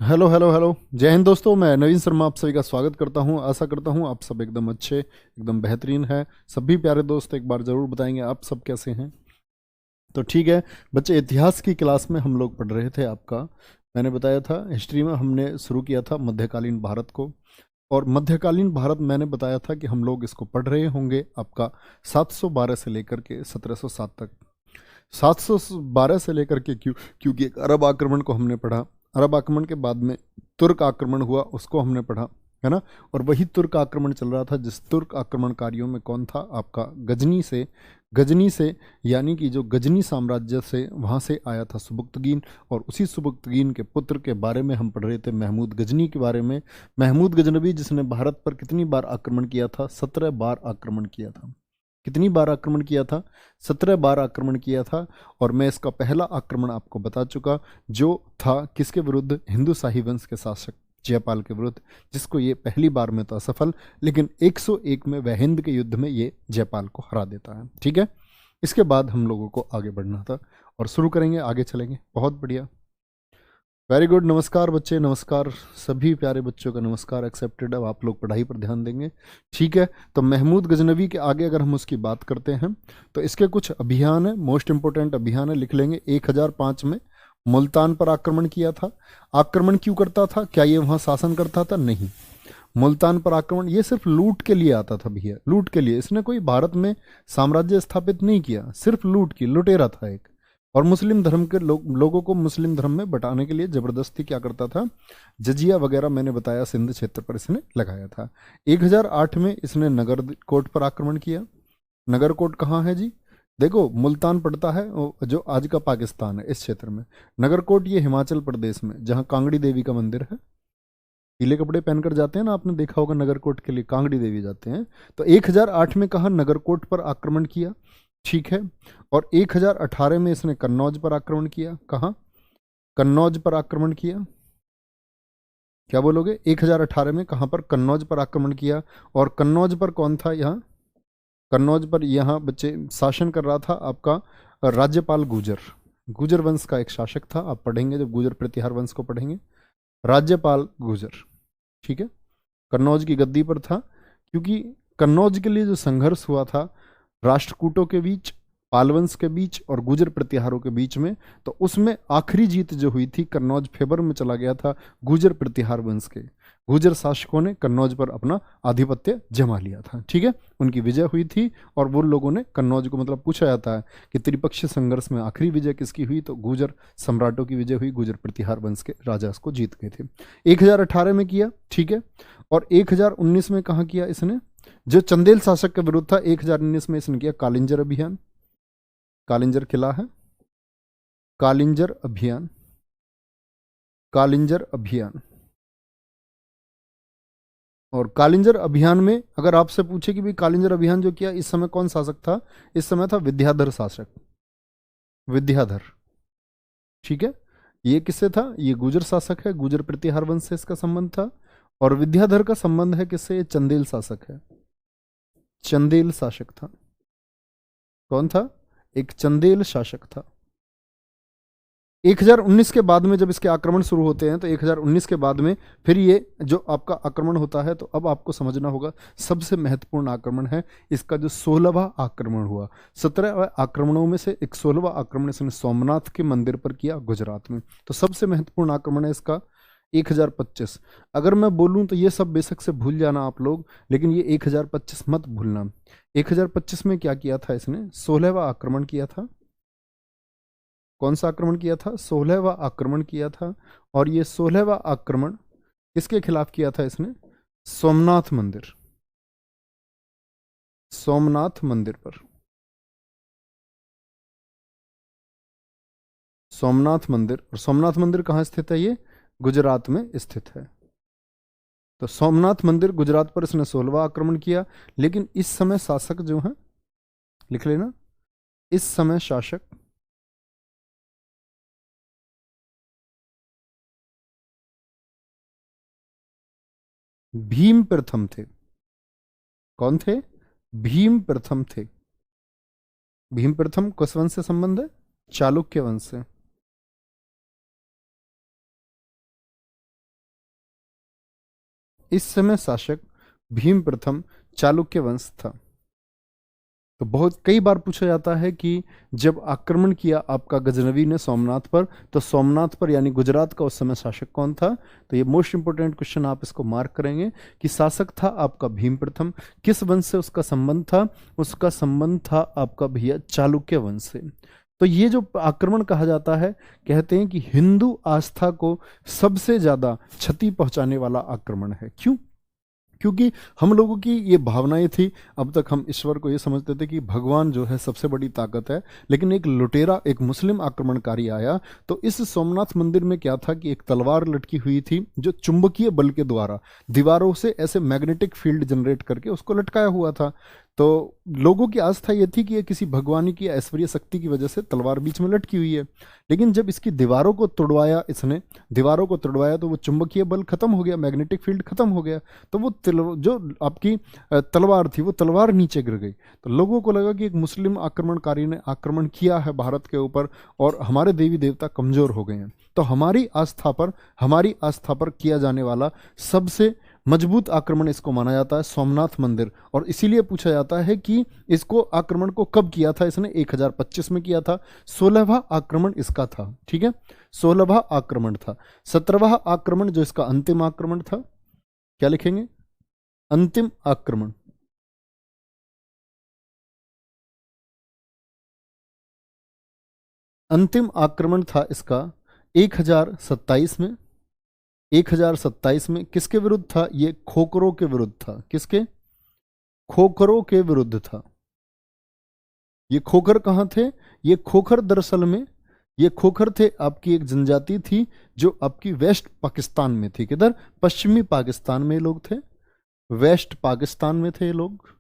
Hello hello hello. जय हिंद दोस्तों, मैं नवीन शर्मा आप सभी का स्वागत करता हूं। आशा करता हूं आप सब एकदम अच्छे, एकदम बेहतरीन है। सभी प्यारे दोस्त एक बार ज़रूर बताएंगे आप सब कैसे हैं। तो ठीक है बच्चे, इतिहास की क्लास में हम लोग पढ़ रहे थे आपका। मैंने बताया था हिस्ट्री में हमने शुरू किया था मध्यकालीन भारत को। और मध्यकालीन भारत मैंने बताया था कि हम लोग इसको पढ़ रहे होंगे आपका 712 से लेकर के 1707 तक। 712 से लेकर के क्योंकि एक अरब आक्रमण को हमने पढ़ा। अरब आक्रमण के बाद में तुर्क आक्रमण हुआ, उसको हमने पढ़ा, है ना। और वही तुर्क आक्रमण चल रहा था, जिस तुर्क आक्रमणकारियों में कौन था आपका गजनी से यानी कि जो गजनी साम्राज्य से वहाँ से आया था सुबुक्तगीन। और उसी सुबुक्तगीन के पुत्र के बारे में हम पढ़ रहे थे, महमूद गजनी के बारे में। महमूद गजनबी जिसने भारत पर कितनी बार आक्रमण किया था? 17 बार आक्रमण किया था। कितनी बार आक्रमण किया था? 17 बार आक्रमण किया था। और मैं इसका पहला आक्रमण आपको बता चुका, जो था किसके विरुद्ध? हिंदू शाही वंश के शासक जयपाल के विरुद्ध, जिसको ये पहली बार में तो असफल, लेकिन 101 में वह हिंद के युद्ध में ये जयपाल को हरा देता है। ठीक है, इसके बाद हम लोगों को आगे बढ़ना था और शुरू करेंगे, आगे चलेंगे। बहुत बढ़िया, वेरी गुड। नमस्कार बच्चे, नमस्कार। सभी प्यारे बच्चों का नमस्कार एक्सेप्टेड। अब आप लोग पढ़ाई पर ध्यान देंगे, ठीक है। तो महमूद गजनवी के आगे अगर हम उसकी बात करते हैं तो इसके कुछ अभियान है, मोस्ट इंपोर्टेंट अभियान है, लिख लेंगे। 1005 में मुल्तान पर आक्रमण किया था। आक्रमण क्यों करता था? क्या ये वहाँ शासन करता था? नहीं। मुल्तान पर आक्रमण ये सिर्फ लूट के लिए आता था भैया, लूट के लिए। इसने कोई भारत में साम्राज्य स्थापित नहीं किया, सिर्फ लूट की, लुटेरा था एक। और मुस्लिम धर्म के लोगों को मुस्लिम धर्म में बटाने के लिए जबरदस्ती क्या करता था? जजिया वगैरह मैंने बताया, सिंध क्षेत्र पर इसने लगाया था। 1008 में इसने नगरकोट पर आक्रमण किया। नगरकोट कहाँ है जी? देखो, मुल्तान पड़ता है जो आज का पाकिस्तान है, इस क्षेत्र में। नगरकोट ये हिमाचल प्रदेश में, जहाँ कांगड़ी देवी का मंदिर है। पीले कपड़े पहनकर जाते हैं ना, आपने देखा होगा नगरकोट के लिए कांगड़ी देवी जाते हैं। तो 1008 में कहा नगरकोट पर आक्रमण किया, ठीक है। और 1018 में इसने कन्नौज पर आक्रमण किया। कहाँ? कन्नौज पर आक्रमण किया। क्या बोलोगे? 1018 में कहाँ पर? कन्नौज पर आक्रमण किया। और कन्नौज पर कौन था यहाँ? कन्नौज पर यहाँ बच्चे शासन कर रहा था आपका राज्यपाल गुजर। गुजर वंश का एक शासक था, आप पढ़ेंगे जब गुजर प्रतिहार वंश को पढ़ेंगे। राज्यपाल गुजर, ठीक है। कन्नौज की गद्दी पर था, क्योंकि कन्नौज के लिए जो संघर्ष हुआ था राष्ट्रकूटों के बीच, पालवंश के बीच और गुजर प्रतिहारों के बीच में, तो उसमें आखिरी जीत जो हुई थी, कन्नौज फेवर में चला गया था गुजर प्रतिहार वंश के। गुजर शासकों ने कन्नौज पर अपना आधिपत्य जमा लिया था, ठीक है। उनकी विजय हुई थी और वो लोगों ने कन्नौज को, मतलब पूछा जाता है कि त्रिपक्षीय संघर्ष में आखिरी विजय किसकी हुई, तो गुजर सम्राटों की विजय हुई। गुजर प्रतिहार वंश के राजा उसको जीत गए थे। 1018 में किया, ठीक है। और 1019 में कहाँ किया इसने? जो चंदेल शासक के विरुद्ध था, 1019 में इसने किया कालिंजर अभियान। कालिंजर किला है, कालिंजर अभियान, कालिंजर अभियान। और कालिंजर अभियान में अगर आपसे पूछे कि भाई कालिंजर अभियान जो किया, इस समय कौन शासक था? इस समय था विद्याधर शासक, विद्याधर, ठीक है। ये किससे था? ये गुजर शासक है, गुजर प्रतिहार वंश से इसका संबंध था। और विद्याधर का संबंध है किससे? ये चंदेल शासक है, चंदेल शासक था। कौन था? एक चंदेल शासक था। 1019 के बाद में जब इसके आक्रमण शुरू होते हैं, तो 1019 के बाद में फिर ये जो आपका आक्रमण होता है, तो अब आपको समझना होगा सबसे महत्वपूर्ण आक्रमण है इसका, जो 16वां आक्रमण हुआ। 17 आक्रमणों में से एक 16वां आक्रमण इसने सोमनाथ के मंदिर पर किया, गुजरात में। तो सबसे महत्वपूर्ण आक्रमण है इसका 1025। अगर मैं बोलूं तो ये सब बेशक से भूल जाना आप लोग, लेकिन ये 1025 मत भूलना। 1025 में क्या किया था इसने? 16वां आक्रमण किया था। कौन सा आक्रमण किया था? 16वां आक्रमण किया था। और ये 16वां आक्रमण किसके खिलाफ किया था इसने? सोमनाथ मंदिर, सोमनाथ मंदिर पर। सोमनाथ मंदिर, और सोमनाथ मंदिर कहाँ स्थित है? ये गुजरात में स्थित है। तो सोमनाथ मंदिर गुजरात पर इसने 16वां आक्रमण किया। लेकिन इस समय शासक जो है, लिख लेना, इस समय शासक भीम प्रथम थे। कौन थे? भीम प्रथम थे। भीम प्रथम किस वंश से संबंध है? चालुक्य वंश से। इस समय शासक भीम प्रथम चालुक्य वंश था। तो बहुत कई बार पूछा जाता है कि जब आक्रमण किया आपका गजनवी ने सोमनाथ पर, तो सोमनाथ पर यानी गुजरात का उस समय शासक कौन था? तो ये मोस्ट इंपोर्टेंट क्वेश्चन, आप इसको मार्क करेंगे कि शासक था आपका भीम प्रथम। किस वंश से उसका संबंध था? उसका संबंध था आपका भैया चालुक्य वंश से। तो ये जो आक्रमण कहा जाता है, कहते हैं कि हिंदू आस्था को सबसे ज्यादा क्षति पहुंचाने वाला आक्रमण है। क्यों? क्योंकि हम लोगों की ये भावनाएं थी, अब तक हम ईश्वर को ये समझते थे कि भगवान जो है सबसे बड़ी ताकत है, लेकिन एक लुटेरा, एक मुस्लिम आक्रमणकारी आया, तो इस सोमनाथ मंदिर में क्या था कि एक तलवार लटकी हुई थी जो चुंबकीय बल के द्वारा दीवारों से ऐसे मैग्नेटिक फील्ड जनरेट करके उसको लटकाया हुआ था। तो लोगों की आस्था ये थी कि ये किसी भगवान की ऐश्वर्य शक्ति की वजह से तलवार बीच में लटकी हुई है। लेकिन जब इसकी दीवारों को तोड़वाया, इसने दीवारों को तोड़वाया, तो वो चुंबकीय बल खत्म हो गया, मैग्नेटिक फील्ड खत्म हो गया, तो वो जो आपकी तलवार थी वो तलवार नीचे गिर गई। तो लोगों को लगा कि एक मुस्लिम आक्रमणकारी ने आक्रमण किया है भारत के ऊपर और हमारे देवी देवता कमजोर हो गए हैं। तो हमारी आस्था पर किया जाने वाला सबसे मजबूत आक्रमण इसको माना जाता है सोमनाथ मंदिर। और इसीलिए पूछा जाता है कि इसको आक्रमण को कब किया था? इसने 1025 में किया था। 16वां आक्रमण इसका था। ठीक है, 16वां आक्रमण था। 17वां आक्रमण जो इसका अंतिम आक्रमण था, क्या लिखेंगे? अंतिम आक्रमण। अंतिम आक्रमण था इसका 1027 में। 1027 में किसके विरुद्ध था? ये खोखरों के विरुद्ध था। किसके? खोखरों के विरुद्ध था। ये खोखर कहां थे? ये खोखर दरअसल में ये खोखर थे आपकी एक जनजाति थी जो आपकी वेस्ट पाकिस्तान में थी। किधर? पश्चिमी पाकिस्तान में लोग थे, वेस्ट पाकिस्तान में थे ये लोग।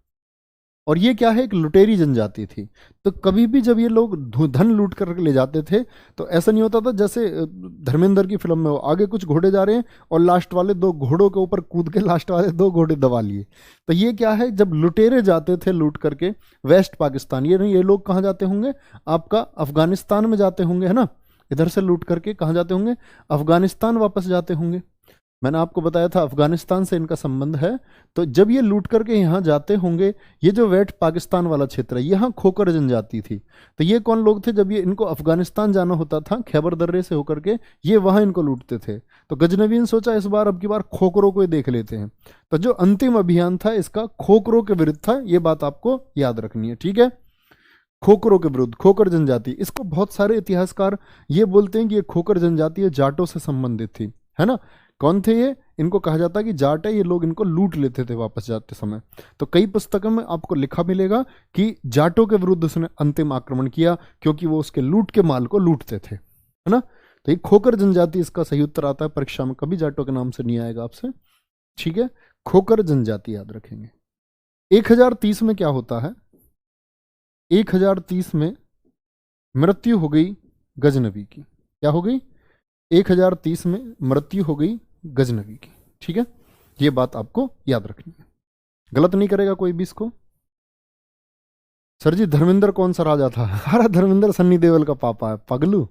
और ये क्या है? एक लुटेरी जनजाति थी। तो कभी भी जब ये लोग धन लूट कर ले जाते थे, तो ऐसा नहीं होता था जैसे धर्मेंद्र की फिल्म में हो, आगे कुछ घोड़े जा रहे हैं और लास्ट वाले दो घोड़ों के ऊपर कूद के लास्ट वाले दो घोड़े दबा लिए। तो ये क्या है? जब लुटेरे जाते थे लूट करके वेस्ट पाकिस्तान, ये नहीं, ये लोग कहाँ जाते होंगे? आपका अफगानिस्तान में जाते होंगे, है ना? इधर से लूट करके कहाँ जाते होंगे? अफगानिस्तान वापस जाते होंगे। मैंने आपको बताया था अफगानिस्तान से इनका संबंध है। तो जब ये लूट करके यहाँ जाते होंगे, ये जो वेस्ट पाकिस्तान वाला क्षेत्र है, यहाँ खोकर जनजाति थी। तो ये कौन लोग थे? जब ये इनको अफगानिस्तान जाना होता था खैबर दर्रे से होकर के, ये वहां इनको लूटते थे। तो गजनवी ने सोचा इस बार, अब की बार खोखरों को ही देख लेते हैं। तो जो अंतिम अभियान था इसका खोखरों के विरुद्ध था। ये बात आपको याद रखनी है, ठीक है? खोखरों के विरुद्ध, खोकर जनजाति। इसको बहुत सारे इतिहासकार ये बोलते हैं कि ये खोकर जनजाति जाटों से संबंधित थी, है ना? कौन थे ये? इनको कहा जाता है कि जाट है, ये लोग इनको लूट लेते थे वापस जाते समय। तो कई पुस्तकों में आपको लिखा मिलेगा कि जाटों के विरुद्ध उसने अंतिम आक्रमण किया, क्योंकि वो उसके लूट के माल को लूटते थे, है ना? तो ये खोकर जनजाति इसका सही उत्तर आता है। परीक्षा में कभी जाटों के नाम से नहीं आएगा आपसे, ठीक है? खोकर जनजाति याद रखेंगे। 1030 में क्या होता है? 1030 में मृत्यु हो गई गजनवी की। क्या हो गई? 1030 में मृत्यु हो गई गजनवी की, ठीक है? ये बात आपको याद रखनी है, गलत नहीं करेगा कोई भी इसको। सर जी धर्मेंद्र कौन सा राजा था? अरे धर्मेंद्र सन्नी देओल का पापा है, पगलू।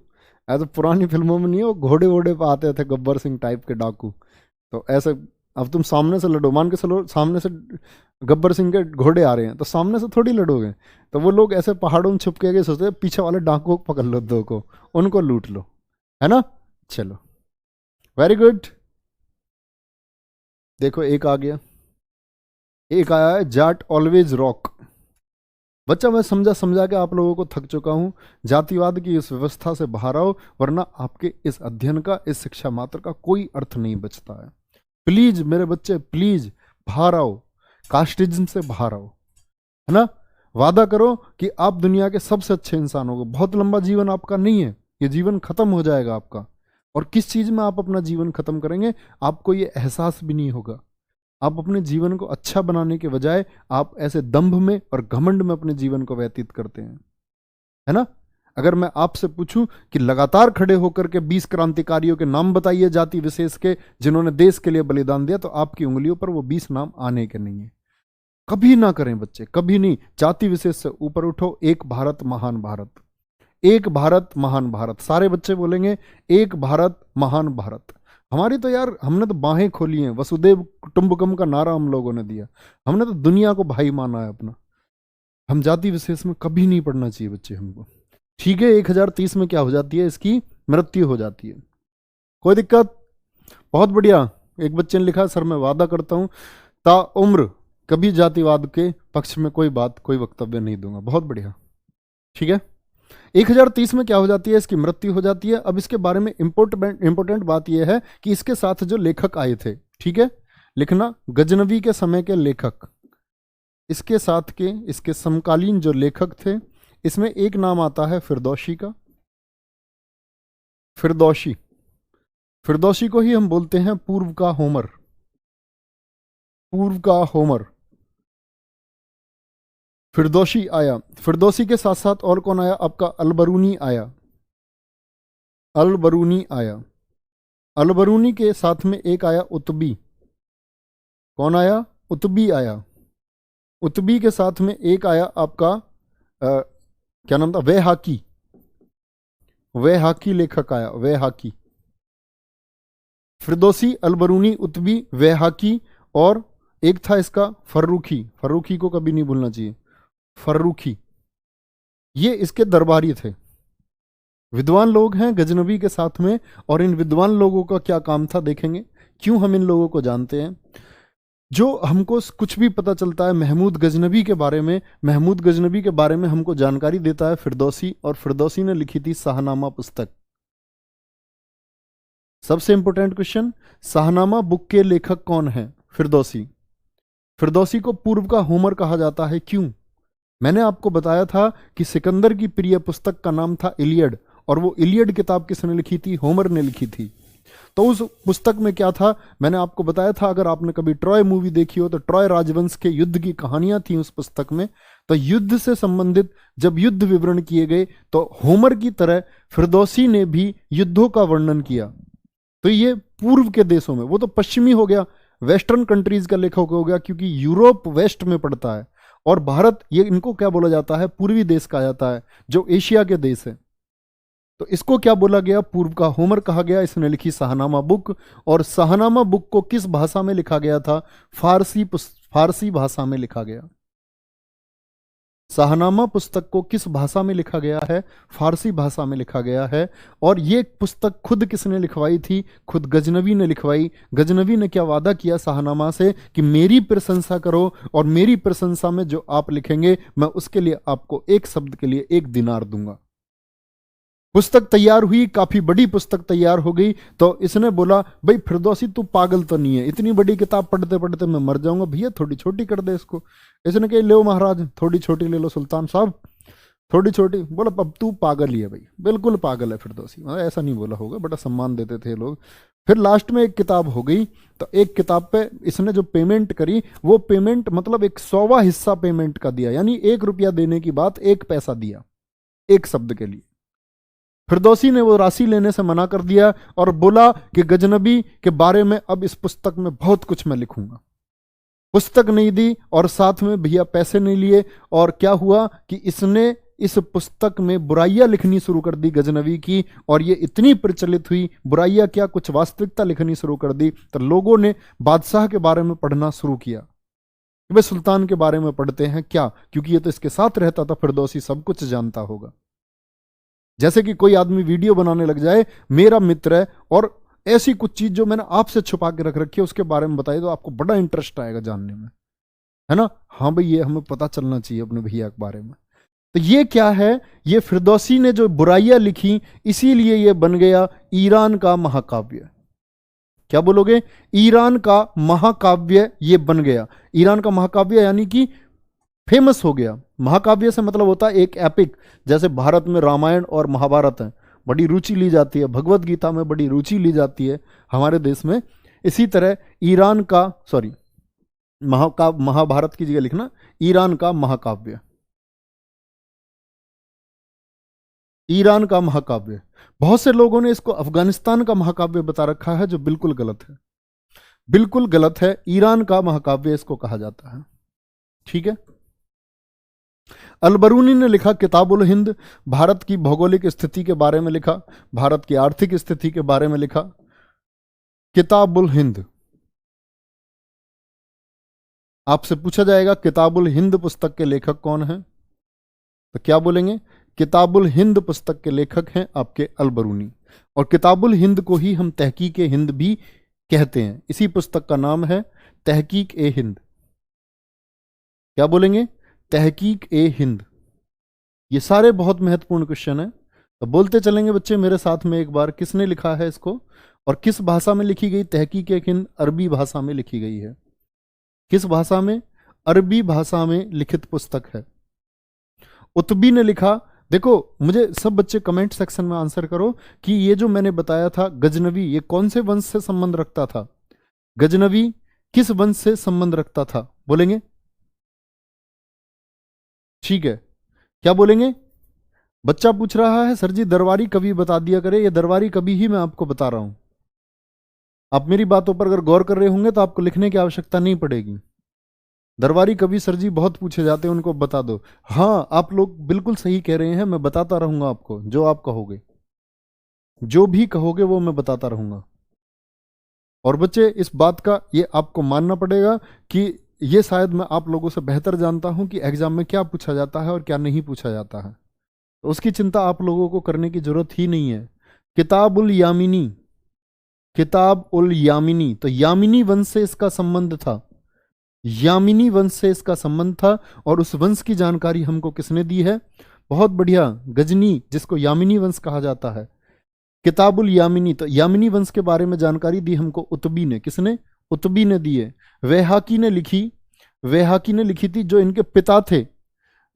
ऐसे पुरानी फिल्मों में नहीं है, वो घोड़े वोड़े पे आते थे, गब्बर सिंह टाइप के डाकू। तो ऐसे अब तुम सामने से लड़ो, मान के चलो सामने से गब्बर सिंह के घोड़े आ रहे हैं, तो सामने से थोड़ी लड़ोगे। तो वो लोग ऐसे पहाड़ों में छुप के सोचते पीछे वाले डाकुओं को पकड़ लो, दो को, उनको लूट लो, है ना? चलो, वेरी गुड। देखो एक आ गया, एक आया है जाट ऑलवेज रॉक। बच्चा मैं समझा के आप लोगों को थक चुका हूं। जातिवाद की इस व्यवस्था से बाहर आओ, वरना आपके इस अध्ययन का, इस शिक्षा मात्र का कोई अर्थ नहीं बचता है। प्लीज मेरे बच्चे, प्लीज बाहर आओ, कास्टिज्म से बाहर आओ, है ना? वादा करो कि आप दुनिया के सबसे अच्छे इंसान होगे। बहुत लंबा जीवन आपका नहीं है, ये जीवन खत्म हो जाएगा आपका। और किस चीज में आप अपना जीवन खत्म करेंगे आपको ये एहसास भी नहीं होगा। आप अपने जीवन को अच्छा बनाने के बजाय आप ऐसे दंभ में और घमंड में अपने जीवन को व्यतीत करते हैं, है ना? अगर मैं आपसे पूछूं कि लगातार खड़े होकर के 20 क्रांतिकारियों के नाम बताइए जाति विशेष के जिन्होंने देश के लिए बलिदान दिया, तो आपकी उंगलियों पर वो 20 नाम आने के नहीं है। कभी ना करें बच्चे, कभी नहीं। जाति विशेष से ऊपर उठो। एक भारत महान भारत, एक भारत महान भारत। सारे बच्चे बोलेंगे एक भारत महान भारत। हमारी तो यार, हमने तो बाहें खोली हैं, वसुदेव कुटुंबकम का नारा हम लोगों ने दिया, हमने तो दुनिया को भाई माना है अपना। हम जाति विशेष में कभी नहीं पढ़ना चाहिए बच्चे हमको। ठीक है, 1030 में क्या हो जाती है, इसकी मृत्यु हो जाती है, कोई दिक्कत? बहुत बढ़िया। एक बच्चे ने लिखा, सर मैं वादा करता हूं ता उम्र कभी जातिवाद के पक्ष में कोई बात, कोई वक्तव्य नहीं दूंगा। बहुत बढ़िया, ठीक है। 1030 में क्या हो जाती है, इसकी मृत्यु हो जाती है। अब इसके बारे में इंपोर्टेंट बात यह है कि इसके साथ जो लेखक आए थे, ठीक है, लिखना, गजनवी के समय के लेखक, इसके साथ के, इसके समकालीन जो लेखक थे, इसमें एक नाम आता है फिरदौसी का। फिरदौसी, फिरदौसी को ही हम बोलते हैं पूर्व का होमर, पूर्व का होमर। फिरदौसी आया, फिरदौसी के साथ साथ और कौन आया आपका, अलबरूनी आया, अलबरूनी आया। अलबरूनी के साथ में एक आया उतबी। कौन आया, उतबी आया। उतबी के साथ में एक आया आपका क्या नाम था, वैहाकी, वैहाकी लेखक आया, वैहाकी। फिरदौसी, अलबरूनी, उतबी, वैहाकी, और एक था इसका फर्रुखी। फर्रुखी को कभी नहीं भूलना चाहिए, फर्रुखी। ये इसके दरबारी थे, विद्वान लोग हैं गजनबी के साथ में। और इन विद्वान लोगों का क्या काम था देखेंगे, क्यों हम इन लोगों को जानते हैं। जो हमको कुछ भी पता चलता है महमूद गजनबी के बारे में, महमूद गजनबी के बारे में हमको जानकारी देता है फिरदौसी, और फिरदौसी ने लिखी थी शाहनामा पुस्तक। सबसे इंपॉर्टेंट क्वेश्चन, शाहनामा बुक के लेखक कौन है, फिरदौसी। फिरदौसी को पूर्व का होमर कहा जाता है, क्यों? मैंने आपको बताया था कि सिकंदर की प्रिय पुस्तक का नाम था इलियड, और वो इलियड किताब किसने लिखी थी, होमर ने लिखी थी। तो उस पुस्तक में क्या था, मैंने आपको बताया था, अगर आपने कभी ट्रॉय मूवी देखी हो तो ट्रॉय राजवंश के युद्ध की कहानियां थी उस पुस्तक में। तो युद्ध से संबंधित जब युद्ध विवरण किए गए तो होमर की तरह फिरदौसी ने भी युद्धों का वर्णन किया। तो ये पूर्व के देशों में, वो तो पश्चिमी हो गया, वेस्टर्न कंट्रीज का लेखक हो गया, क्योंकि यूरोप वेस्ट में पड़ता है और भारत, ये इनको क्या बोला जाता है, पूर्वी देश कहा जाता है, जो एशिया के देश है। तो इसको क्या बोला गया, पूर्व का होमर कहा गया। इसने लिखी शाहनामा बुक, और शाहनामा बुक को किस भाषा में लिखा गया था, फारसी भाषा में लिखा गया। शाहनामा पुस्तक को किस भाषा में लिखा गया है, फारसी भाषा में लिखा गया है। और ये पुस्तक खुद किसने लिखवाई थी, खुद गजनवी ने लिखवाई। गजनवी ने क्या वादा किया शाहनामा से कि मेरी प्रशंसा करो, और मेरी प्रशंसा में जो आप लिखेंगे मैं उसके लिए आपको एक शब्द के लिए 1 दिनार दूंगा। पुस्तक तैयार हुई, काफी बड़ी पुस्तक तैयार हो गई। तो इसने बोला, भाई फिरदौसी तू पागल तो नहीं है, इतनी बड़ी किताब पढ़ते पढ़ते मैं मर जाऊंगा, भैया थोड़ी छोटी कर दे इसको। इसने कहा लो महाराज, थोड़ी छोटी ले लो सुल्तान साहब, थोड़ी छोटी। बोला अब तू पागल ही है भाई, बिल्कुल पागल है फिरदौसी। ऐसा नहीं बोला होगा, बड़ा सम्मान देते थे लोग। फिर लास्ट में एक किताब हो गई, तो एक किताब पे इसने जो पेमेंट करी, वो पेमेंट मतलब 100वां हिस्सा पेमेंट का दिया, यानी 1 रुपया देने की बात 1 पैसा दिया एक शब्द के लिए। फिरदौसी ने वो राशि लेने से मना कर दिया और बोला कि गजनबी के बारे में अब इस पुस्तक में बहुत कुछ मैं लिखूंगा। पुस्तक नहीं दी और साथ में भैया पैसे नहीं लिए। और क्या हुआ कि इसने इस पुस्तक में बुराइयां लिखनी शुरू कर दी गजनवी की, और ये इतनी प्रचलित हुई, बुराइयां क्या कुछ वास्तविकता लिखनी शुरू कर दी। तो लोगों ने बादशाह के बारे में पढ़ना शुरू किया, वे सुल्तान के बारे में पढ़ते हैं क्या, क्योंकि ये तो इसके साथ रहता था, फिरदौसी सब कुछ जानता होगा। जैसे कि कोई आदमी वीडियो बनाने लग जाए, मेरा मित्र है, और ऐसी कुछ चीज जो मैंने आपसे छुपा के रख रखी है उसके बारे में बताइए, तो आपको बड़ा इंटरेस्ट आएगा जानने में, है ना। हाँ भाई, ये हमें पता चलना चाहिए अपने भैया के बारे में। तो ये क्या है, ये फिरदौसी ने जो बुराइयां लिखी, इसीलिए ये बन गया ईरान का महाकाव्य। क्या बोलोगे, ईरान का महाकाव्य ये बन गया। ईरान का महाकाव्य यानी कि फेमस हो गया। महाकाव्य से मतलब होता है एक एपिक, जैसे भारत में रामायण और महाभारत है, बड़ी रुचि ली जाती है, भगवत गीता में बड़ी रुचि ली जाती है हमारे देश में। इसी तरह ईरान का, सॉरी, महाभारत की जगह लिखना ईरान का महाकाव्य, ईरान का महाकाव्य। बहुत से लोगों ने इसको अफगानिस्तान का महाकाव्य बता रखा है, जो बिल्कुल गलत है, बिल्कुल गलत है। ईरान का महाकाव्य इसको कहा जाता है, ठीक है। अलबरूनी ने लिखा किताबुल हिंद, भारत की भौगोलिक स्थिति के बारे में लिखा, भारत की आर्थिक स्थिति के बारे में लिखा। किताबुल हिंद। आपसे पूछा जाएगा किताबुल हिंद पुस्तक के लेखक कौन है, तो क्या बोलेंगे? किताबुल हिंद पुस्तक के लेखक हैं आपके अल-बरूनी। और किताबुल हिंद को ही हम तहकीक ए हिंद भी कहते हैं। इसी पुस्तक का नाम है तहकीक ए हिंद। क्या बोलेंगे? तहकीक ए हिंद। ये सारे बहुत महत्वपूर्ण क्वेश्चन है, तो बोलते चलेंगे बच्चे मेरे साथ में एक बार, किसने लिखा है इसको और किस भाषा में लिखी गई? तहकीक ए हिंद अरबी भाषा में लिखी गई है। किस भाषा में? अरबी भाषा में लिखित पुस्तक है। उतबी ने लिखा। देखो, मुझे सब बच्चे कमेंट सेक्शन में आंसर करो कि ये जो मैंने बताया था गजनवी, ये कौन से वंश से संबंध रखता था? गजनवी किस वंश से संबंध रखता था? बोलेंगे? ठीक है, क्या बोलेंगे? बच्चा पूछ रहा है सर जी दरबारी कवि बता दिया करे। ये दरबारी कवि ही मैं आपको बता रहा हूं। आप मेरी बातों पर अगर गौर कर रहे होंगे तो आपको लिखने की आवश्यकता नहीं पड़ेगी। दरबारी कवि सर जी बहुत पूछे जाते हैं, उनको बता दो। हाँ, आप लोग बिल्कुल सही कह रहे हैं, मैं बताता रहूंगा आपको। जो आप कहोगे, जो भी कहोगे वो मैं बताता रहूंगा। और बच्चे इस बात का ये आपको मानना पड़ेगा कि ये शायद मैं आप लोगों से बेहतर जानता हूं कि एग्जाम में क्या पूछा जाता है और क्या नहीं पूछा जाता है। तो उसकी चिंता आप लोगों को करने की जरूरत ही नहीं है। किताब उल यामिनी, किताब उल यामिनी, तो यामिनी वंश से इसका संबंध था। यामिनी वंश से इसका संबंध था। और उस वंश की जानकारी हमको किसने दी है? बहुत बढ़िया, गजनी, जिसको यामिनी वंश कहा जाता है। किताबुल यामिनी, तो यामिनी वंश के बारे में जानकारी दी हमको उतबी ने। किसने? उतबी ने दी है। वैहाकी ने लिखी, वैहाकी ने लिखी थी, जो इनके पिता थे।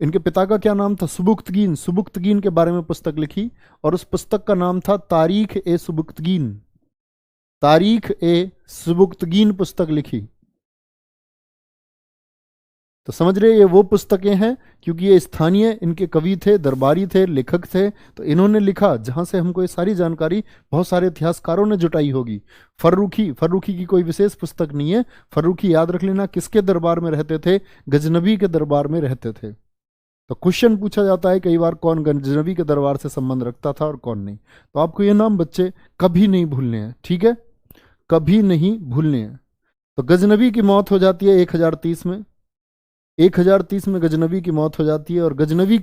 इनके पिता का क्या नाम था? सुबुक्तगीन। सुबुक्तगीन के बारे में पुस्तक लिखी और उस पुस्तक का नाम था तारीख ए सुबुक्तगीन। तारीख ए सुबुक्तगीन पुस्तक लिखी। तो समझ रहे, ये वो पुस्तकें हैं क्योंकि ये स्थानीय इनके कवि थे, दरबारी थे, लेखक थे, तो इन्होंने लिखा जहां से हमको ये सारी जानकारी बहुत सारे इतिहासकारों ने जुटाई होगी। फर्रुखी, फर्रुखी की कोई विशेष पुस्तक नहीं है। फर्रुखी याद रख लेना किसके दरबार में रहते थे? गजनबी के दरबार में रहते थे। तो क्वेश्चन पूछा जाता है कई बार कौन गजनबी के दरबार से संबंध रखता था और कौन नहीं। तो आपको ये नाम बच्चे कभी नहीं भूलने हैं, ठीक है? कभी नहीं भूलने हैं। तो गजनबी की मौत हो जाती है 1030 में। 1030 में गजनबी की मौत हो जाती है। और गजनबी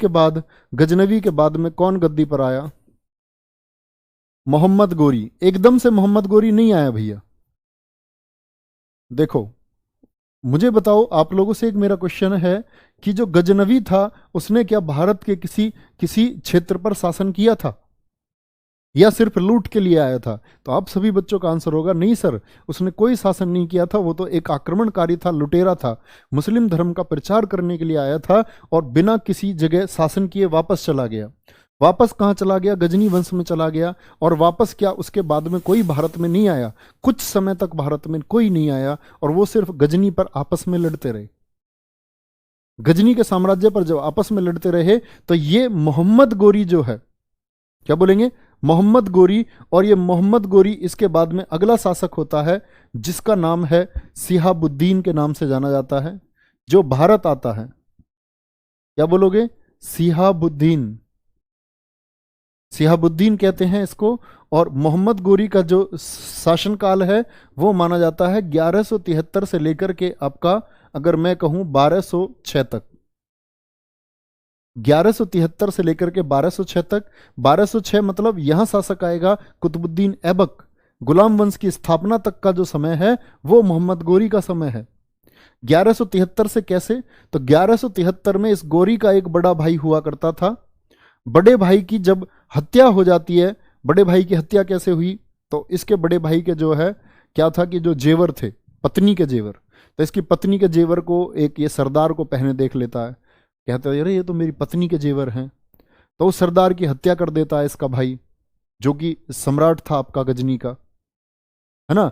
के बाद में कौन गद्दी पर आया? मोहम्मद गोरी। एकदम से मोहम्मद गोरी नहीं आया भैया। देखो, मुझे बताओ, आप लोगों से एक मेरा क्वेश्चन है कि जो गजनवी था उसने क्या भारत के किसी किसी क्षेत्र पर शासन किया था या सिर्फ लूट के लिए आया था? तो आप सभी बच्चों का आंसर होगा नहीं सर, उसने कोई शासन नहीं किया था। वो तो एक आक्रमणकारी था, लुटेरा था, मुस्लिम धर्म का प्रचार करने के लिए आया था और बिना किसी जगह शासन किए वापस चला गया। वापस कहाँ चला गया? गजनी वंश में चला गया। और वापस क्या, उसके बाद में कोई भारत में नहीं आया। कुछ समय तक भारत में कोई नहीं आया और वो सिर्फ गजनी पर आपस में लड़ते रहे। गजनी के साम्राज्य पर जब आपस में लड़ते रहे तो ये मोहम्मद गोरी जो है, क्या बोलेंगे? मोहम्मद गोरी। और ये मोहम्मद गोरी, इसके बाद में अगला शासक होता है जिसका नाम है सिहाबुद्दीन के नाम से जाना जाता है, जो भारत आता है। क्या बोलोगे? सिहाबुद्दीन। सिहाबुद्दीन कहते हैं इसको। और मोहम्मद गोरी का जो शासनकाल है वो माना जाता है 1173 से लेकर के आपका, अगर मैं कहूं 1206 तक। 1173 से लेकर के 1206 तक। 1206 मतलब यहां शासक आएगा कुतुबुद्दीन ऐबक। गुलाम वंश की स्थापना तक का जो समय है वो मोहम्मद गोरी का समय है। 1173 से कैसे? तो 1173 में इस गोरी का एक बड़ा भाई हुआ करता था। बड़े भाई की जब हत्या हो जाती है, बड़े भाई की हत्या कैसे हुई? तो इसके बड़े भाई के जो है क्या था कि जो जेवर थे, पत्नी के जेवर, तो इसकी पत्नी के जेवर को एक ये सरदार को पहने देख लेता है। कहता है अरे ये तो मेरी पत्नी के जेवर हैं। तो उस सरदार की हत्या कर देता है इसका भाई, जो कि सम्राट था आपका गजनी का, है ना।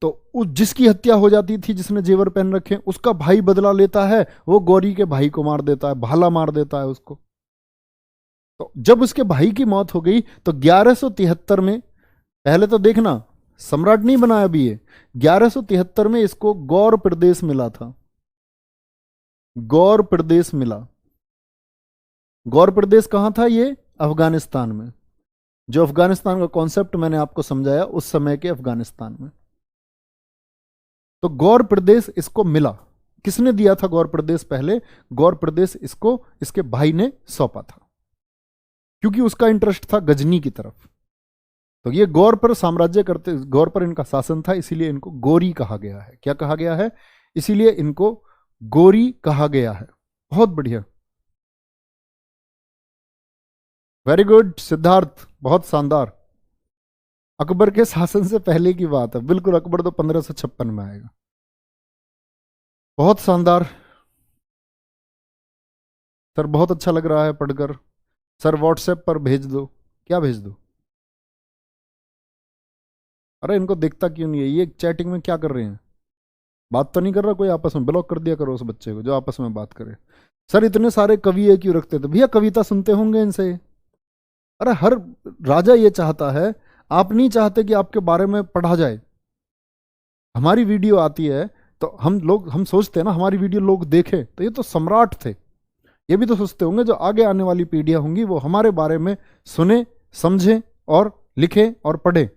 तो उस जिसकी हत्या हो जाती थी, जिसने जेवर पहन रखे, उसका भाई बदला लेता है, वो गौरी के भाई को मार देता है, भाला मार देता है उसको। तो जब उसके भाई की मौत हो गई तो 1173 में, पहले तो देखना सम्राट नहीं बनाया अभी ये, 1173 में इसको गौर प्रदेश मिला था। गौर प्रदेश मिला। गौर प्रदेश कहां था? ये अफगानिस्तान में। जो अफगानिस्तान का कॉन्सेप्ट मैंने आपको समझाया, उस समय के अफगानिस्तान में। तो गौर प्रदेश इसको मिला। किसने दिया था गौर प्रदेश? पहले गौर प्रदेश इसको इसके भाई ने सौंपा था, क्योंकि उसका इंटरेस्ट था गजनी की तरफ। तो ये गौर पर साम्राज्य करते, गौर पर इनका शासन था, इसीलिए इनको गोरी कहा गया है। क्या कहा गया है? इसीलिए इनको गोरी कहा गया है। बहुत बढ़िया, वेरी गुड सिद्धार्थ, बहुत शानदार। अकबर के शासन से पहले की बात है, बिल्कुल। अकबर तो 1556 में आएगा। बहुत शानदार सर, बहुत अच्छा लग रहा है पढ़कर। सर व्हाट्सएप पर भेज दो। क्या भेज दो? अरे इनको दिखता क्यों नहीं है? ये चैटिंग में क्या कर रहे हैं? बात तो नहीं कर रहा कोई आपस में? ब्लॉक कर दिया करो उस बच्चे को जो आपस में बात करे। सर इतने सारे कवि है क्यों रखते थे भैया? कविता सुनते होंगे इनसे। अरे हर राजा ये चाहता है, आप नहीं चाहते कि आपके बारे में पढ़ा जाए। हमारी वीडियो आती है तो हम सोचते हैं ना हमारी वीडियो लोग देखें, तो ये तो सम्राट थे। ये भी तो सोचते होंगे जो आगे आने वाली पीढ़ियां होंगी वो हमारे बारे में सुने, समझें और लिखें और पढ़ें,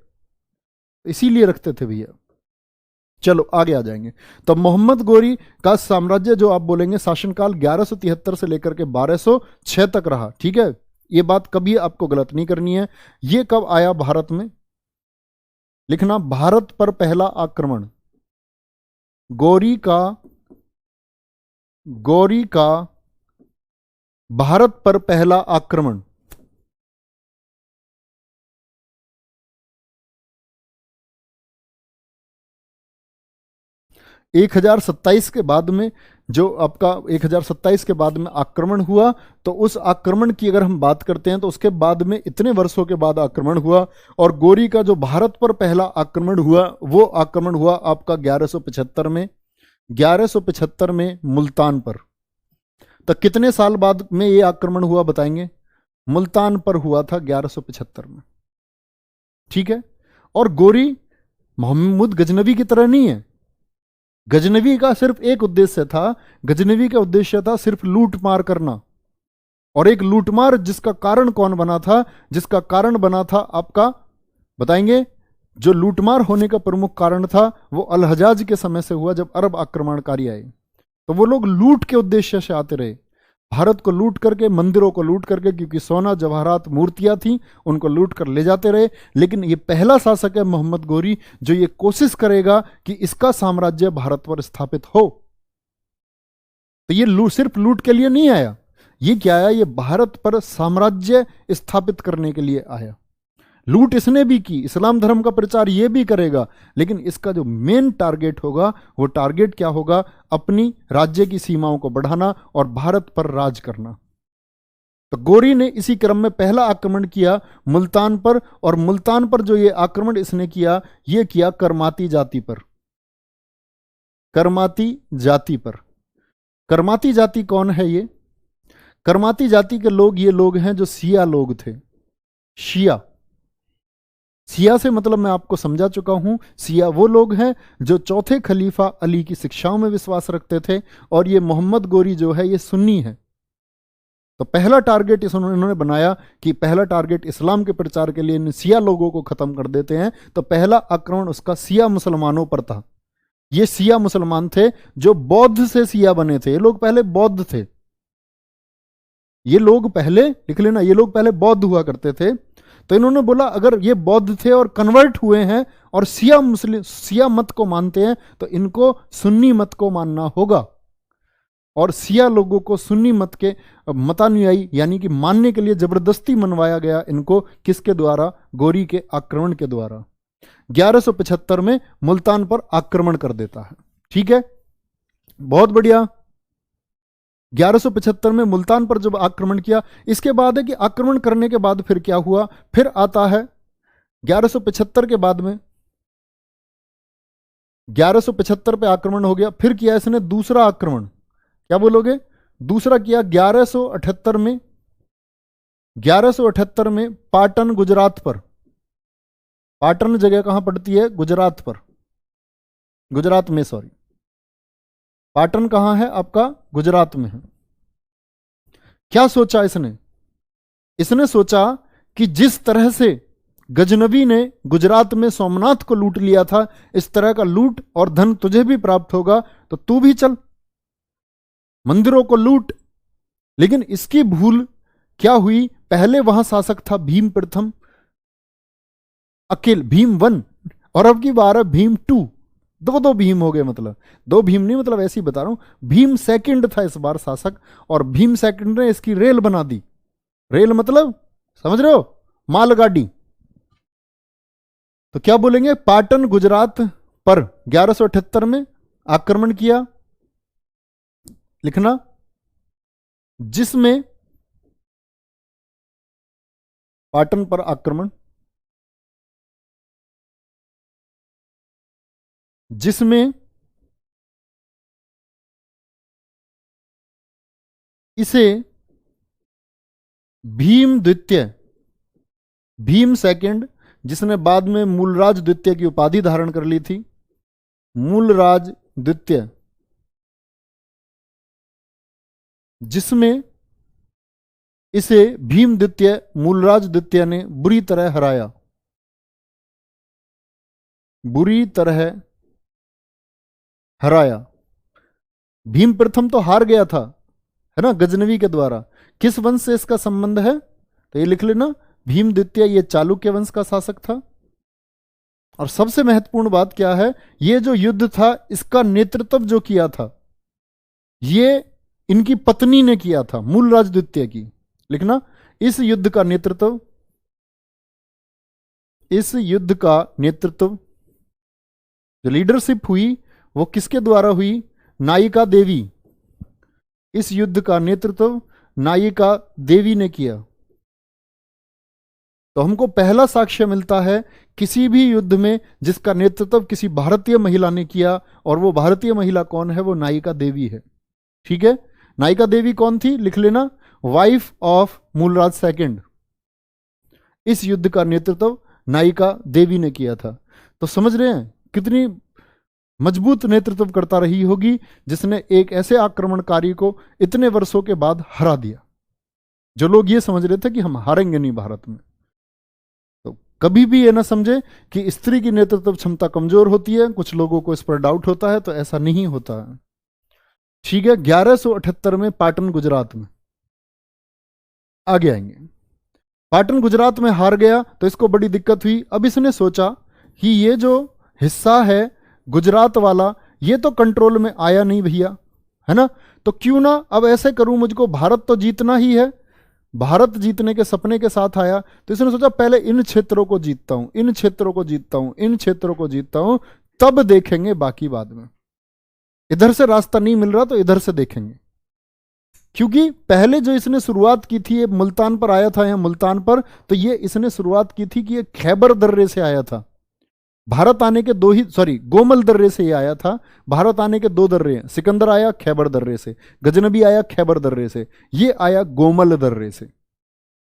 इसीलिए रखते थे भैया। चलो आगे आ जाएंगे। तो मोहम्मद गोरी का साम्राज्य जो आप बोलेंगे शासनकाल 1173 से लेकर के 1206 तक रहा। ठीक है, ये बात कभी आपको गलत नहीं करनी है। ये कब आया भारत में? लिखना, भारत पर पहला आक्रमण। गौरी का भारत पर पहला आक्रमण 1027 के बाद में, जो आपका 1027 के बाद में आक्रमण हुआ, तो उस आक्रमण की अगर हम बात करते हैं तो उसके बाद में इतने वर्षों के बाद आक्रमण हुआ। और गोरी का जो भारत पर पहला आक्रमण हुआ वो आक्रमण हुआ आपका 1175 में। 1175 में मुल्तान पर। तो कितने साल बाद में ये आक्रमण हुआ बताएंगे? मुल्तान पर हुआ था 1175 में। ठीक है, और गोरी मोहम्मद गजनवी की तरह नहीं है। गजनवी का सिर्फ एक उद्देश्य था, गजनवी का उद्देश्य था सिर्फ लूट मार करना। और एक लूटमार जिसका कारण कौन बना था? जिसका कारण बना था आपका, बताएंगे? जो लूटमार होने का प्रमुख कारण था वो अल हजाज के समय से हुआ, जब अरब आक्रमणकारी आए। तो वो लोग लूट के उद्देश्य से आते रहे, भारत को लूट करके, मंदिरों को लूट करके, क्योंकि सोना जवाहरात मूर्तियां थी, उनको लूट कर ले जाते रहे। लेकिन ये पहला शासक है मोहम्मद गोरी जो ये कोशिश करेगा कि इसका साम्राज्य भारत पर स्थापित हो। तो ये सिर्फ लूट के लिए नहीं आया, ये क्या आया? ये भारत पर साम्राज्य स्थापित करने के लिए आया। लूट इसने भी की, इस्लाम धर्म का प्रचार ये भी करेगा, लेकिन इसका जो मेन टारगेट होगा वो टारगेट क्या होगा? अपनी राज्य की सीमाओं को बढ़ाना और भारत पर राज करना। तो गोरी ने इसी क्रम में पहला आक्रमण किया मुल्तान पर, और मुल्तान पर जो ये आक्रमण इसने किया, ये किया करमाती जाति पर। करमाती जाति पर। करमाती जाति कौन है? ये करमाती जाति के लोग ये लोग हैं जो शिया लोग थे। शिया, शिया से मतलब मैं आपको समझा चुका हूं। शिया वो लोग हैं जो चौथे खलीफा अली की शिक्षाओं में विश्वास रखते थे, और ये मोहम्मद गोरी जो है ये सुन्नी है। तो पहला टारगेट इन्होंने बनाया कि पहला टारगेट इस्लाम के प्रचार के लिए शिया लोगों को खत्म कर देते हैं। तो पहला आक्रमण उसका शिया मुसलमानों पर था। ये शिया मुसलमान थे जो बौद्ध से शिया बने थे। ये लोग पहले बौद्ध थे। ये लोग पहले, लिख लेना, ये लोग पहले बौद्ध हुआ करते थे। तो इन्होंने बोला अगर ये बौद्ध थे और कन्वर्ट हुए हैं और शिया मत को मानते हैं, तो इनको सुन्नी मत को मानना होगा। और शिया लोगों को सुन्नी मत के मतानुयायी यानी कि मानने के लिए जबरदस्ती मनवाया गया इनको। किसके द्वारा? गोरी के आक्रमण के द्वारा। 1175 में मुल्तान पर आक्रमण कर देता है। ठीक है, बहुत बढ़िया। 1175 में मुल्तान पर जब आक्रमण किया, इसके बाद है कि आक्रमण करने के बाद फिर क्या हुआ? फिर आता है 1175 के बाद में 1175 पे आक्रमण हो गया, फिर किया इसने दूसरा आक्रमण। क्या बोलोगे? दूसरा किया 1178 में। 1178 में पाटन गुजरात पर। पाटन जगह कहां पड़ती है? गुजरात पर, गुजरात में, सॉरी। पाटन कहां है आपका? गुजरात में है। क्या सोचा इसने? इसने सोचा कि जिस तरह से गजनवी ने गुजरात में सोमनाथ को लूट लिया था, इस तरह का लूट और धन तुझे भी प्राप्त होगा, तो तू भी चल मंदिरों को लूट। लेकिन इसकी भूल क्या हुई, पहले वहां शासक था भीम प्रथम अकेले, भीम वन, और अब की बार है भीम टू। दो दो भीम हो गए, मतलब दो भीम नहीं, मतलब ऐसे ही बता रहा हूं। भीम सेकंड था इस बार शासक, और भीम सेकंड ने इसकी रेल बना दी। रेल मतलब समझ रहे हो, मालगाड़ी। तो क्या बोलेंगे, पाटन गुजरात पर 1178 में आक्रमण किया, लिखना, जिसमें पाटन पर आक्रमण, जिसमें इसे भीम द्वितीय, भीम सेकंड, जिसने बाद में मूलराज द्वितीय की उपाधि धारण कर ली थी, मूलराज द्वितीय, जिसमें इसे भीम द्वितीय, मूलराज द्वितीय ने बुरी तरह हराया, बुरी तरह हराया। भीम प्रथम तो हार गया था, है ना, गजनवी के द्वारा। किस वंश से इसका संबंध है, तो ये लिख लेना, भीम द्वितीय ये चालुक्य वंश का शासक था। और सबसे महत्वपूर्ण बात क्या है, ये जो युद्ध था इसका नेतृत्व जो किया था, ये इनकी पत्नी ने किया था, मूलराज द्वितीय की। लिखना, इस युद्ध का नेतृत्व, इस युद्ध का नेतृत्व, जो लीडरशिप हुई वो किसके द्वारा हुई, नायिका देवी। इस युद्ध का नेतृत्व नायिका देवी ने किया। तो हमको पहला साक्ष्य मिलता है किसी भी युद्ध में जिसका नेतृत्व किसी भारतीय महिला ने किया, और वो भारतीय महिला कौन है, वो नायिका देवी है। ठीक है, नायिका देवी कौन थी, लिख लेना, वाइफ ऑफ मूलराज सेकंड। इस युद्ध का नेतृत्व नायिका देवी ने किया था। तो समझ रहे हैं कितनी मजबूत नेतृत्व करता रही होगी, जिसने एक ऐसे आक्रमणकारी को इतने वर्षों के बाद हरा दिया, जो लोग ये समझ रहे थे कि हम हारेंगे नहीं भारत में। तो कभी भी ये ना समझे कि स्त्री की नेतृत्व क्षमता कमजोर होती है, कुछ लोगों को इस पर डाउट होता है, तो ऐसा नहीं होता है। ठीक है, 1178 में पाटन गुजरात में आगे आएंगे। पाटन गुजरात में हार गया तो इसको बड़ी दिक्कत हुई। अब इसने सोचा कि ये जो हिस्सा है गुजरात वाला, ये तो कंट्रोल में आया नहीं भैया, है ना, तो क्यों ना अब ऐसे करूं, मुझको भारत तो जीतना ही है, भारत जीतने के सपने के साथ आया। तो इसने सोचा पहले इन क्षेत्रों को जीतता हूं, इन क्षेत्रों को जीतता हूं, इन क्षेत्रों को जीतता हूं, तब देखेंगे बाकी बाद में। इधर से रास्ता नहीं मिल रहा तो इधर से देखेंगे। क्योंकि पहले जो इसने शुरुआत की थी, ये मुल्तान पर आया था, यहाँ मुल्तान पर, तो ये इसने शुरुआत की थी कि ये खैबर दर्रे से आया था। भारत आने के दो ही, सॉरी, गोमल दर्रे से ये आया था। भारत आने के दो दर्रे हैं, सिकंदर आया खैबर दर्रे से, गजनबी आया खैबर दर्रे से, ये आया गोमल दर्रे से।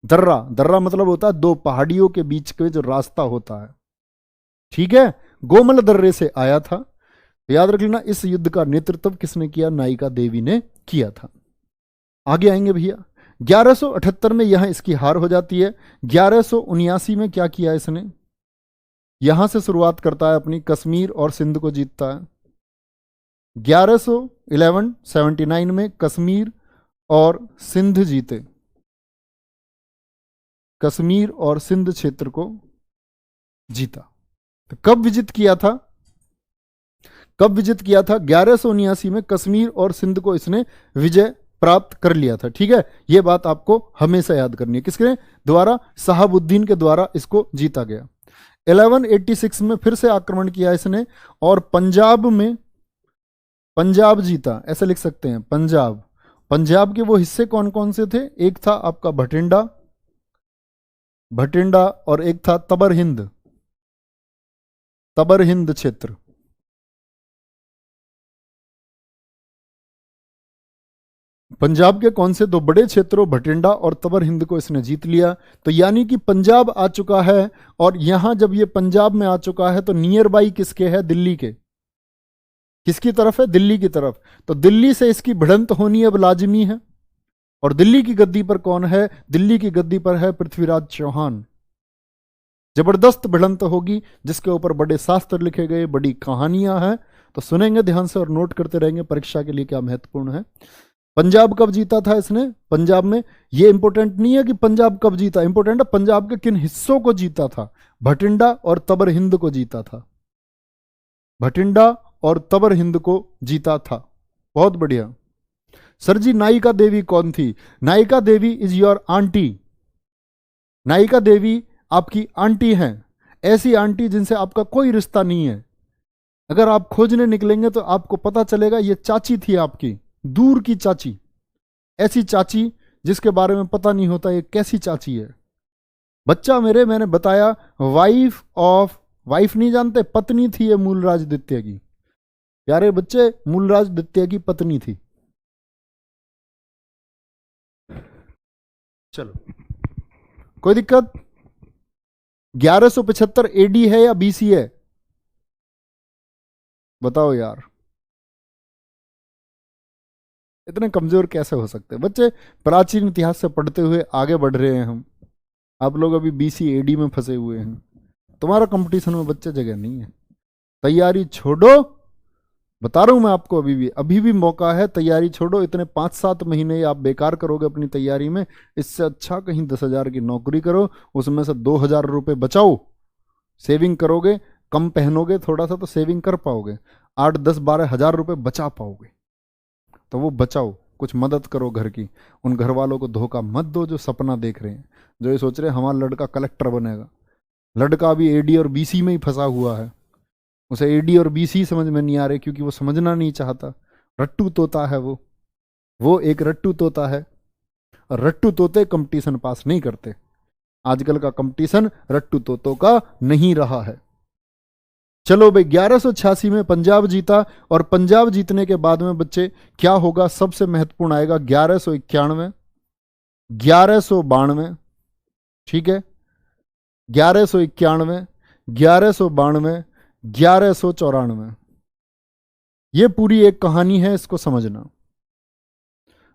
दर्रा, दर्रा मतलब होता है दो पहाड़ियों के बीच के जो रास्ता होता है। ठीक है, गोमल दर्रे से आया था। याद रख लेना, इस युद्ध का नेतृत्व किसने किया, नायिका देवी ने किया था। आगे आएंगे भैया, 1178 में यहां इसकी हार हो जाती है। 1179 में क्या किया इसने, यहां से शुरुआत करता है अपनी, कश्मीर और सिंध को जीतता है। 1179 में कश्मीर और सिंध जीते, कश्मीर और सिंध क्षेत्र को जीता। तो कब विजित किया था, कब विजित किया था, 1179 में कश्मीर और सिंध को इसने विजय प्राप्त कर लिया था। ठीक है, यह बात आपको हमेशा याद करनी है, किसके द्वारा, शहाबुद्दीन के द्वारा इसको जीता गया। 1186 में फिर से आक्रमण किया इसने, और पंजाब में, पंजाब जीता, ऐसे लिख सकते हैं पंजाब। पंजाब के वो हिस्से कौन कौन से थे, एक था आपका भटिंडा, भटिंडा, और एक था तबर हिंद, तबर हिंद क्षेत्र। पंजाब के कौन से दो बड़े क्षेत्रों, भटिंडा और तबर हिंद को इसने जीत लिया। तो यानी कि पंजाब आ चुका है, और यहां जब ये पंजाब में आ चुका है तो नियर बाई किसके है, दिल्ली के, किसकी तरफ है, दिल्ली की तरफ। तो दिल्ली से इसकी भिड़ंत होनी अब लाजमी है। और दिल्ली की गद्दी पर कौन है, दिल्ली की गद्दी पर है पृथ्वीराज चौहान। जबरदस्त भिड़ंत होगी जिसके ऊपर बड़े शास्त्र लिखे गए, बड़ी कहानियां हैं। तो सुनेंगे ध्यान से और नोट करते रहेंगे परीक्षा के लिए क्या महत्वपूर्ण है। पंजाब कब जीता था इसने? पंजाब में, ये इंपॉर्टेंट नहीं है कि पंजाब कब जीता, इंपॉर्टेंट है पंजाब के किन हिस्सों को जीता था। भटिंडा और तबर हिंद को जीता था, भटिंडा और तबर हिंद को जीता था। बहुत बढ़िया। सर जी नायिका देवी कौन थी? नायिका देवी इज योर आंटी। नायिका देवी आपकी आंटी हैं, ऐसी आंटी जिनसे आपका कोई रिश्ता नहीं है। अगर आप खोजने निकलेंगे तो आपको पता चलेगा ये चाची थी आपकी, दूर की चाची। ऐसी चाची जिसके बारे में पता नहीं होता ये कैसी चाची है। बच्चा मेरे, मैंने बताया वाइफ ऑफ, वाइफ नहीं जानते, पत्नी थी ये मूलराज द्वितीय की। प्यारे बच्चे, मूलराज द्वितीय की पत्नी थी। चलो, कोई दिक्कत? 1175 एडी है या बीसी है? बताओ यार, इतने कमजोर कैसे हो सकते हैं बच्चे? प्राचीन इतिहास से पढ़ते हुए आगे बढ़ रहे हैं हम, आप लोग अभी बीसी एडी में फंसे हुए हैं। तुम्हारा कंपटीशन में बच्चे जगह नहीं है। तैयारी छोड़ो, बता रहा हूं मैं आपको, अभी भी मौका है। तैयारी छोड़ो, इतने 5-7 महीने आप बेकार करोगे अपनी तैयारी में। इससे अच्छा कहीं 10,000 की नौकरी करो, उसमें से 2,000 रुपये बचाओ, सेविंग करोगे, कम पहनोगे थोड़ा सा तो सेविंग कर पाओगे, 8-10-12 हज़ार रुपये बचा पाओगे। तो वो बचाओ, कुछ मदद करो घर की। उन घर वालों को धोखा मत दो जो सपना देख रहे हैं, जो ये सोच रहे हैं हमारा लड़का कलेक्टर बनेगा। लड़का अभी एडी और बीसी में ही फंसा हुआ है, उसे एडी और बीसी समझ में नहीं आ रहे क्योंकि वो समझना नहीं चाहता। रट्टू तोता है वो एक रट्टू तोता है, और रट्टू तोते कंपटीशन पास नहीं करते। आजकल का कंपटीशन रट्टू तोतों का नहीं रहा है। चलो भाई, 1186 में पंजाब जीता, और पंजाब जीतने के बाद में बच्चे क्या होगा? सबसे महत्वपूर्ण आएगा 1191, 1192, ठीक है, 1191, 1192, 1194। ये पूरी एक कहानी है, इसको समझना।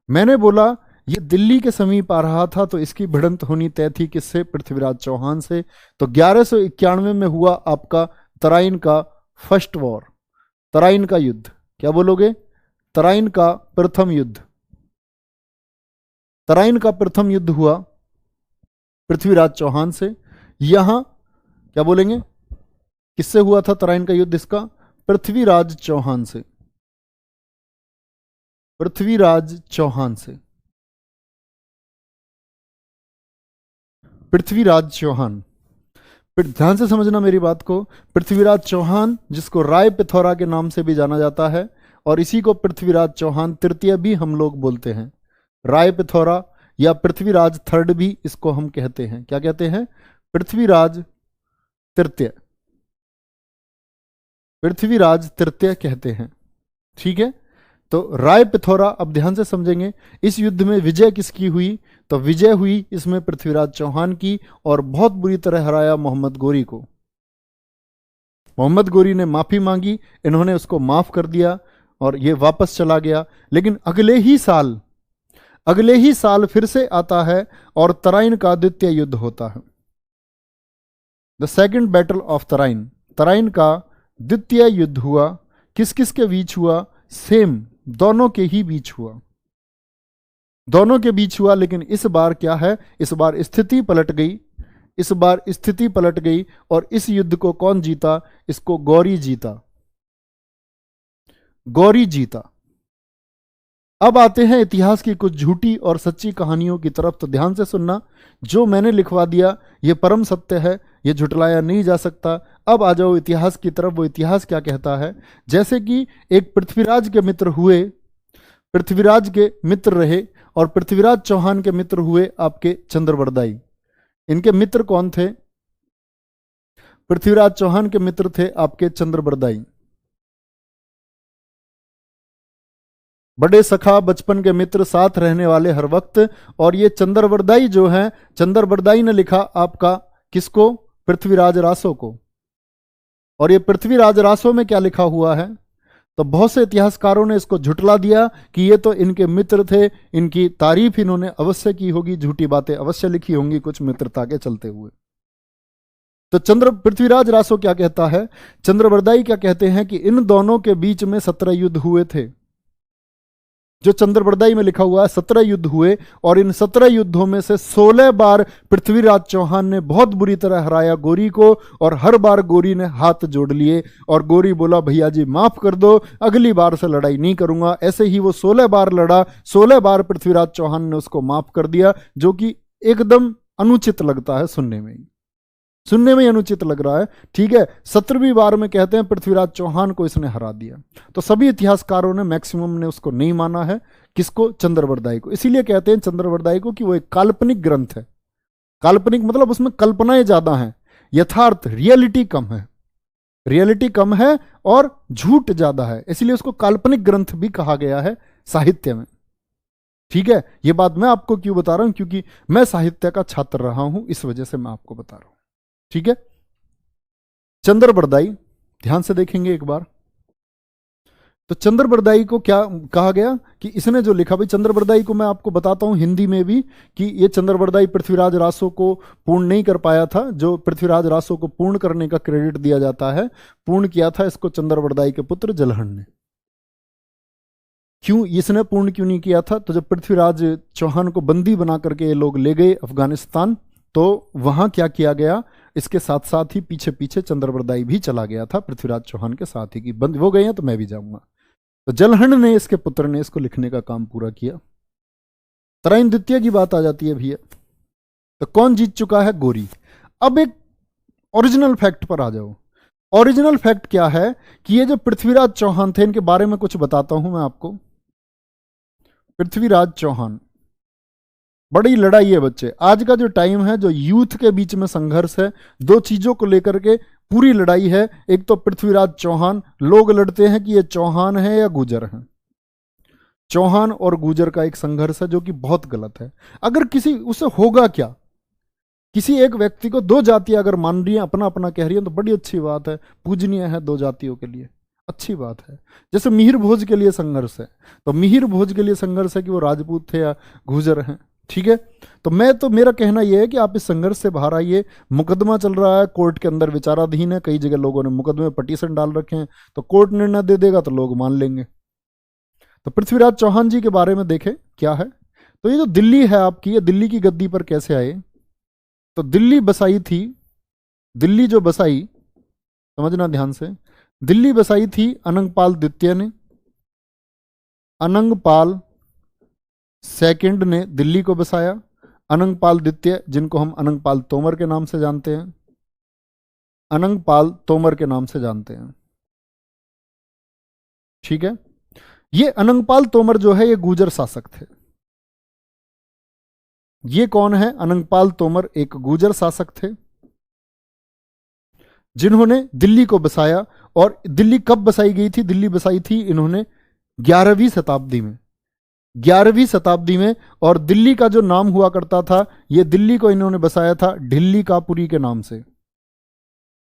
मैंने बोला ये दिल्ली के समीप आ रहा था तो इसकी भिड़ंत होनी तय थी किससे? पृथ्वीराज चौहान से। तो 1191 में हुआ आपका तराइन का फर्स्ट वॉर, तराइन का युद्ध। क्या बोलोगे? तराइन का प्रथम युद्ध। तराइन का प्रथम युद्ध हुआ पृथ्वीराज चौहान से। यहां क्या बोलेंगे, किससे हुआ था तराइन का युद्ध इसका? पृथ्वीराज चौहान से, पृथ्वीराज चौहान से, पृथ्वीराज चौहान। ध्यान से समझना मेरी बात को। पृथ्वीराज चौहान, जिसको राय पिथौरा के नाम से भी जाना जाता है, और इसी को पृथ्वीराज चौहान तृतीय भी हम लोग बोलते हैं। राय पिथौरा या पृथ्वीराज थर्ड भी इसको हम कहते हैं। क्या कहते हैं? पृथ्वीराज तृतीय, पृथ्वीराज तृतीय कहते हैं, ठीक है। तो राय पिथौरा, अब ध्यान से समझेंगे, इस युद्ध में विजय किसकी हुई? तो विजय हुई इसमें पृथ्वीराज चौहान की, और बहुत बुरी तरह हराया मोहम्मद गोरी को। मोहम्मद गोरी ने माफी मांगी, इन्होंने उसको माफ कर दिया और ये वापस चला गया। लेकिन अगले ही साल फिर से आता है और तराइन का द्वितीय युद्ध होता है, the second battle of Tarain. Tarain का द्वितीय युद्ध हुआ, किस किस के बीच हुआ? सेम, दोनों के ही बीच हुआ, दोनों के बीच हुआ। लेकिन इस बार क्या है? इस बार स्थिति पलट गई, इस बार स्थिति पलट गई। और इस युद्ध को कौन जीता? इसको गौरी जीता, गौरी जीता। अब आते हैं इतिहास की कुछ झूठी और सच्ची कहानियों की तरफ। तो ध्यान से सुनना, जो मैंने लिखवा दिया ये परम सत्य है, ये झुटलाया नहीं जा सकता। अब आ जाओ इतिहास की तरफ, वो इतिहास क्या कहता है। जैसे कि एक पृथ्वीराज के मित्र हुए, पृथ्वीराज के मित्र रहे, और पृथ्वीराज चौहान के मित्र हुए आपके चंद्रबरदाई। इनके मित्र कौन थे? पृथ्वीराज चौहान के मित्र थे आपके चंद्रबरदाई, बड़े सखा, बचपन के मित्र, साथ रहने वाले हर वक्त। और ये चंद्रबरदाई जो है, चंद्रबरदाई ने लिखा आपका किसको? पृथ्वीराज रासो को। और ये पृथ्वीराज रासो में क्या लिखा हुआ है? तो बहुत से इतिहासकारों ने इसको झुटला दिया कि ये तो इनके मित्र थे, इनकी तारीफ इन्होंने अवश्य की होगी, झूठी बातें अवश्य लिखी होंगी कुछ मित्रता के चलते हुए। तो चंद्र पृथ्वीराज रासो क्या कहता है, चंद्रबरदाई क्या कहते हैं कि इन दोनों के बीच में 17 युद्ध हुए थे। जो चंद्रबरदाई में लिखा हुआ है 17 युद्ध हुए, और इन 17 युद्धों में से 16 बार पृथ्वीराज चौहान ने बहुत बुरी तरह हराया गौरी को, और हर बार गौरी ने हाथ जोड़ लिए और गौरी बोला भैया जी माफ कर दो, अगली बार से लड़ाई नहीं करूंगा। ऐसे ही वो 16 बार लड़ा, 16 बार पृथ्वीराज चौहान ने उसको माफ कर दिया, जो कि एकदम अनुचित लगता है सुनने में ही अनुचित लग रहा है। ठीक है, 17वीं बार में कहते हैं पृथ्वीराज चौहान को इसने हरा दिया। तो सभी इतिहासकारों ने मैक्सिमम ने उसको नहीं माना है, किसको, चंद्रबरदाई को। इसीलिए कहते हैं चंद्रबरदाई को कि वो एक काल्पनिक ग्रंथ है। काल्पनिक मतलब उसमें कल्पनाएं ज्यादा हैं, यथार्थ रियलिटी कम है, रियलिटी कम है और झूठ ज्यादा है, इसलिए उसको काल्पनिक ग्रंथ भी कहा गया है साहित्य में। ठीक है, ये बात मैं आपको क्यों बता रहा हूं, क्योंकि मैं साहित्य का छात्र रहा हूं, इस वजह से मैं आपको बता रहा हूं। ठीक है, चंद्रबरदाई ध्यान से देखेंगे एक बार। तो चंद्रबरदाई को क्या कहा गया कि इसने जो लिखा, भाई चंद्रबरदाई को मैं आपको बताता हूं हिंदी में भी कि ये चंद्रबरदाई पृथ्वीराज रासो को पूर्ण नहीं कर पाया था। जो पृथ्वीराज रासो को पूर्ण करने का क्रेडिट दिया जाता है, पूर्ण किया था इसको चंद्रबरदाई के पुत्र जलहन ने। क्यों इसने पूर्ण क्यों नहीं किया था, तो जब पृथ्वीराज चौहान को बंदी बना करके ये लोग ले गए अफगानिस्तान, तो वहां क्या किया गया, इसके साथ साथ ही पीछे पीछे चंद्रबरदाई भी चला गया था पृथ्वीराज चौहान के साथ ही, कि बंद हो गए हैं तो मैं भी जाऊंगा। तो जलहन ने, इसके पुत्र ने, इसको लिखने का काम पूरा किया। तराइन द्वितीय की बात आ जाती है भैया, तो कौन जीत चुका है, गौरी। अब एक ओरिजिनल फैक्ट पर आ जाओ। ओरिजिनल फैक्ट क्या है कि ये जो पृथ्वीराज चौहान थे, इनके बारे में कुछ बताता हूं मैं आपको। पृथ्वीराज चौहान, बड़ी लड़ाई है बच्चे, आज का जो टाइम है, जो यूथ के बीच में संघर्ष है, दो चीजों को लेकर के पूरी लड़ाई है। एक तो पृथ्वीराज चौहान, लोग लड़ते हैं कि ये चौहान है या गुजर है। चौहान और गुजर का एक संघर्ष है जो कि बहुत गलत है। अगर किसी उससे होगा क्या, किसी एक व्यक्ति को दो जातियां अगर मान रही है, अपना अपना कह रही है, तो बड़ी अच्छी बात है, पूजनीय है दो जातियों के लिए, अच्छी बात है। जैसे मिहिर भोज के लिए संघर्ष है, तो मिहिर भोज के लिए संघर्ष है कि वो राजपूत थे या गुजर हैं। ठीक है, तो मेरा कहना यह है कि आप इस संघर्ष से बाहर आइए। मुकदमा चल रहा है, कोर्ट के अंदर विचाराधीन है, कई जगह लोगों ने मुकदमे पटिशन डाल रखे हैं, तो कोर्ट निर्णय दे देगा तो लोग मान लेंगे। तो पृथ्वीराज चौहान जी के बारे में देखें क्या है। तो ये जो दिल्ली है आपकी, ये दिल्ली की गद्दी पर कैसे आए, तो दिल्ली बसाई थी, दिल्ली जो बसाई, समझना ध्यान से, दिल्ली बसाई थी अनंगपाल द्वितीय ने। अनंगपाल सेकंड ने दिल्ली को बसाया। अनंगपाल द्वितीय, जिनको हम अनंगपाल तोमर के नाम से जानते हैं, अनंगपाल तोमर के नाम से जानते हैं। ठीक है, ये अनंगपाल तोमर जो है ये गुर्जर शासक थे। ये कौन है, अनंगपाल तोमर एक गुर्जर शासक थे जिन्होंने दिल्ली को बसाया। और दिल्ली कब बसाई गई थी, दिल्ली बसाई थी इन्होंने 11वीं शताब्दी में, 11वीं शताब्दी में। और दिल्ली का जो नाम हुआ करता था, ये दिल्ली को इन्होंने बसाया था ढिल्ली का पुरी के नाम से,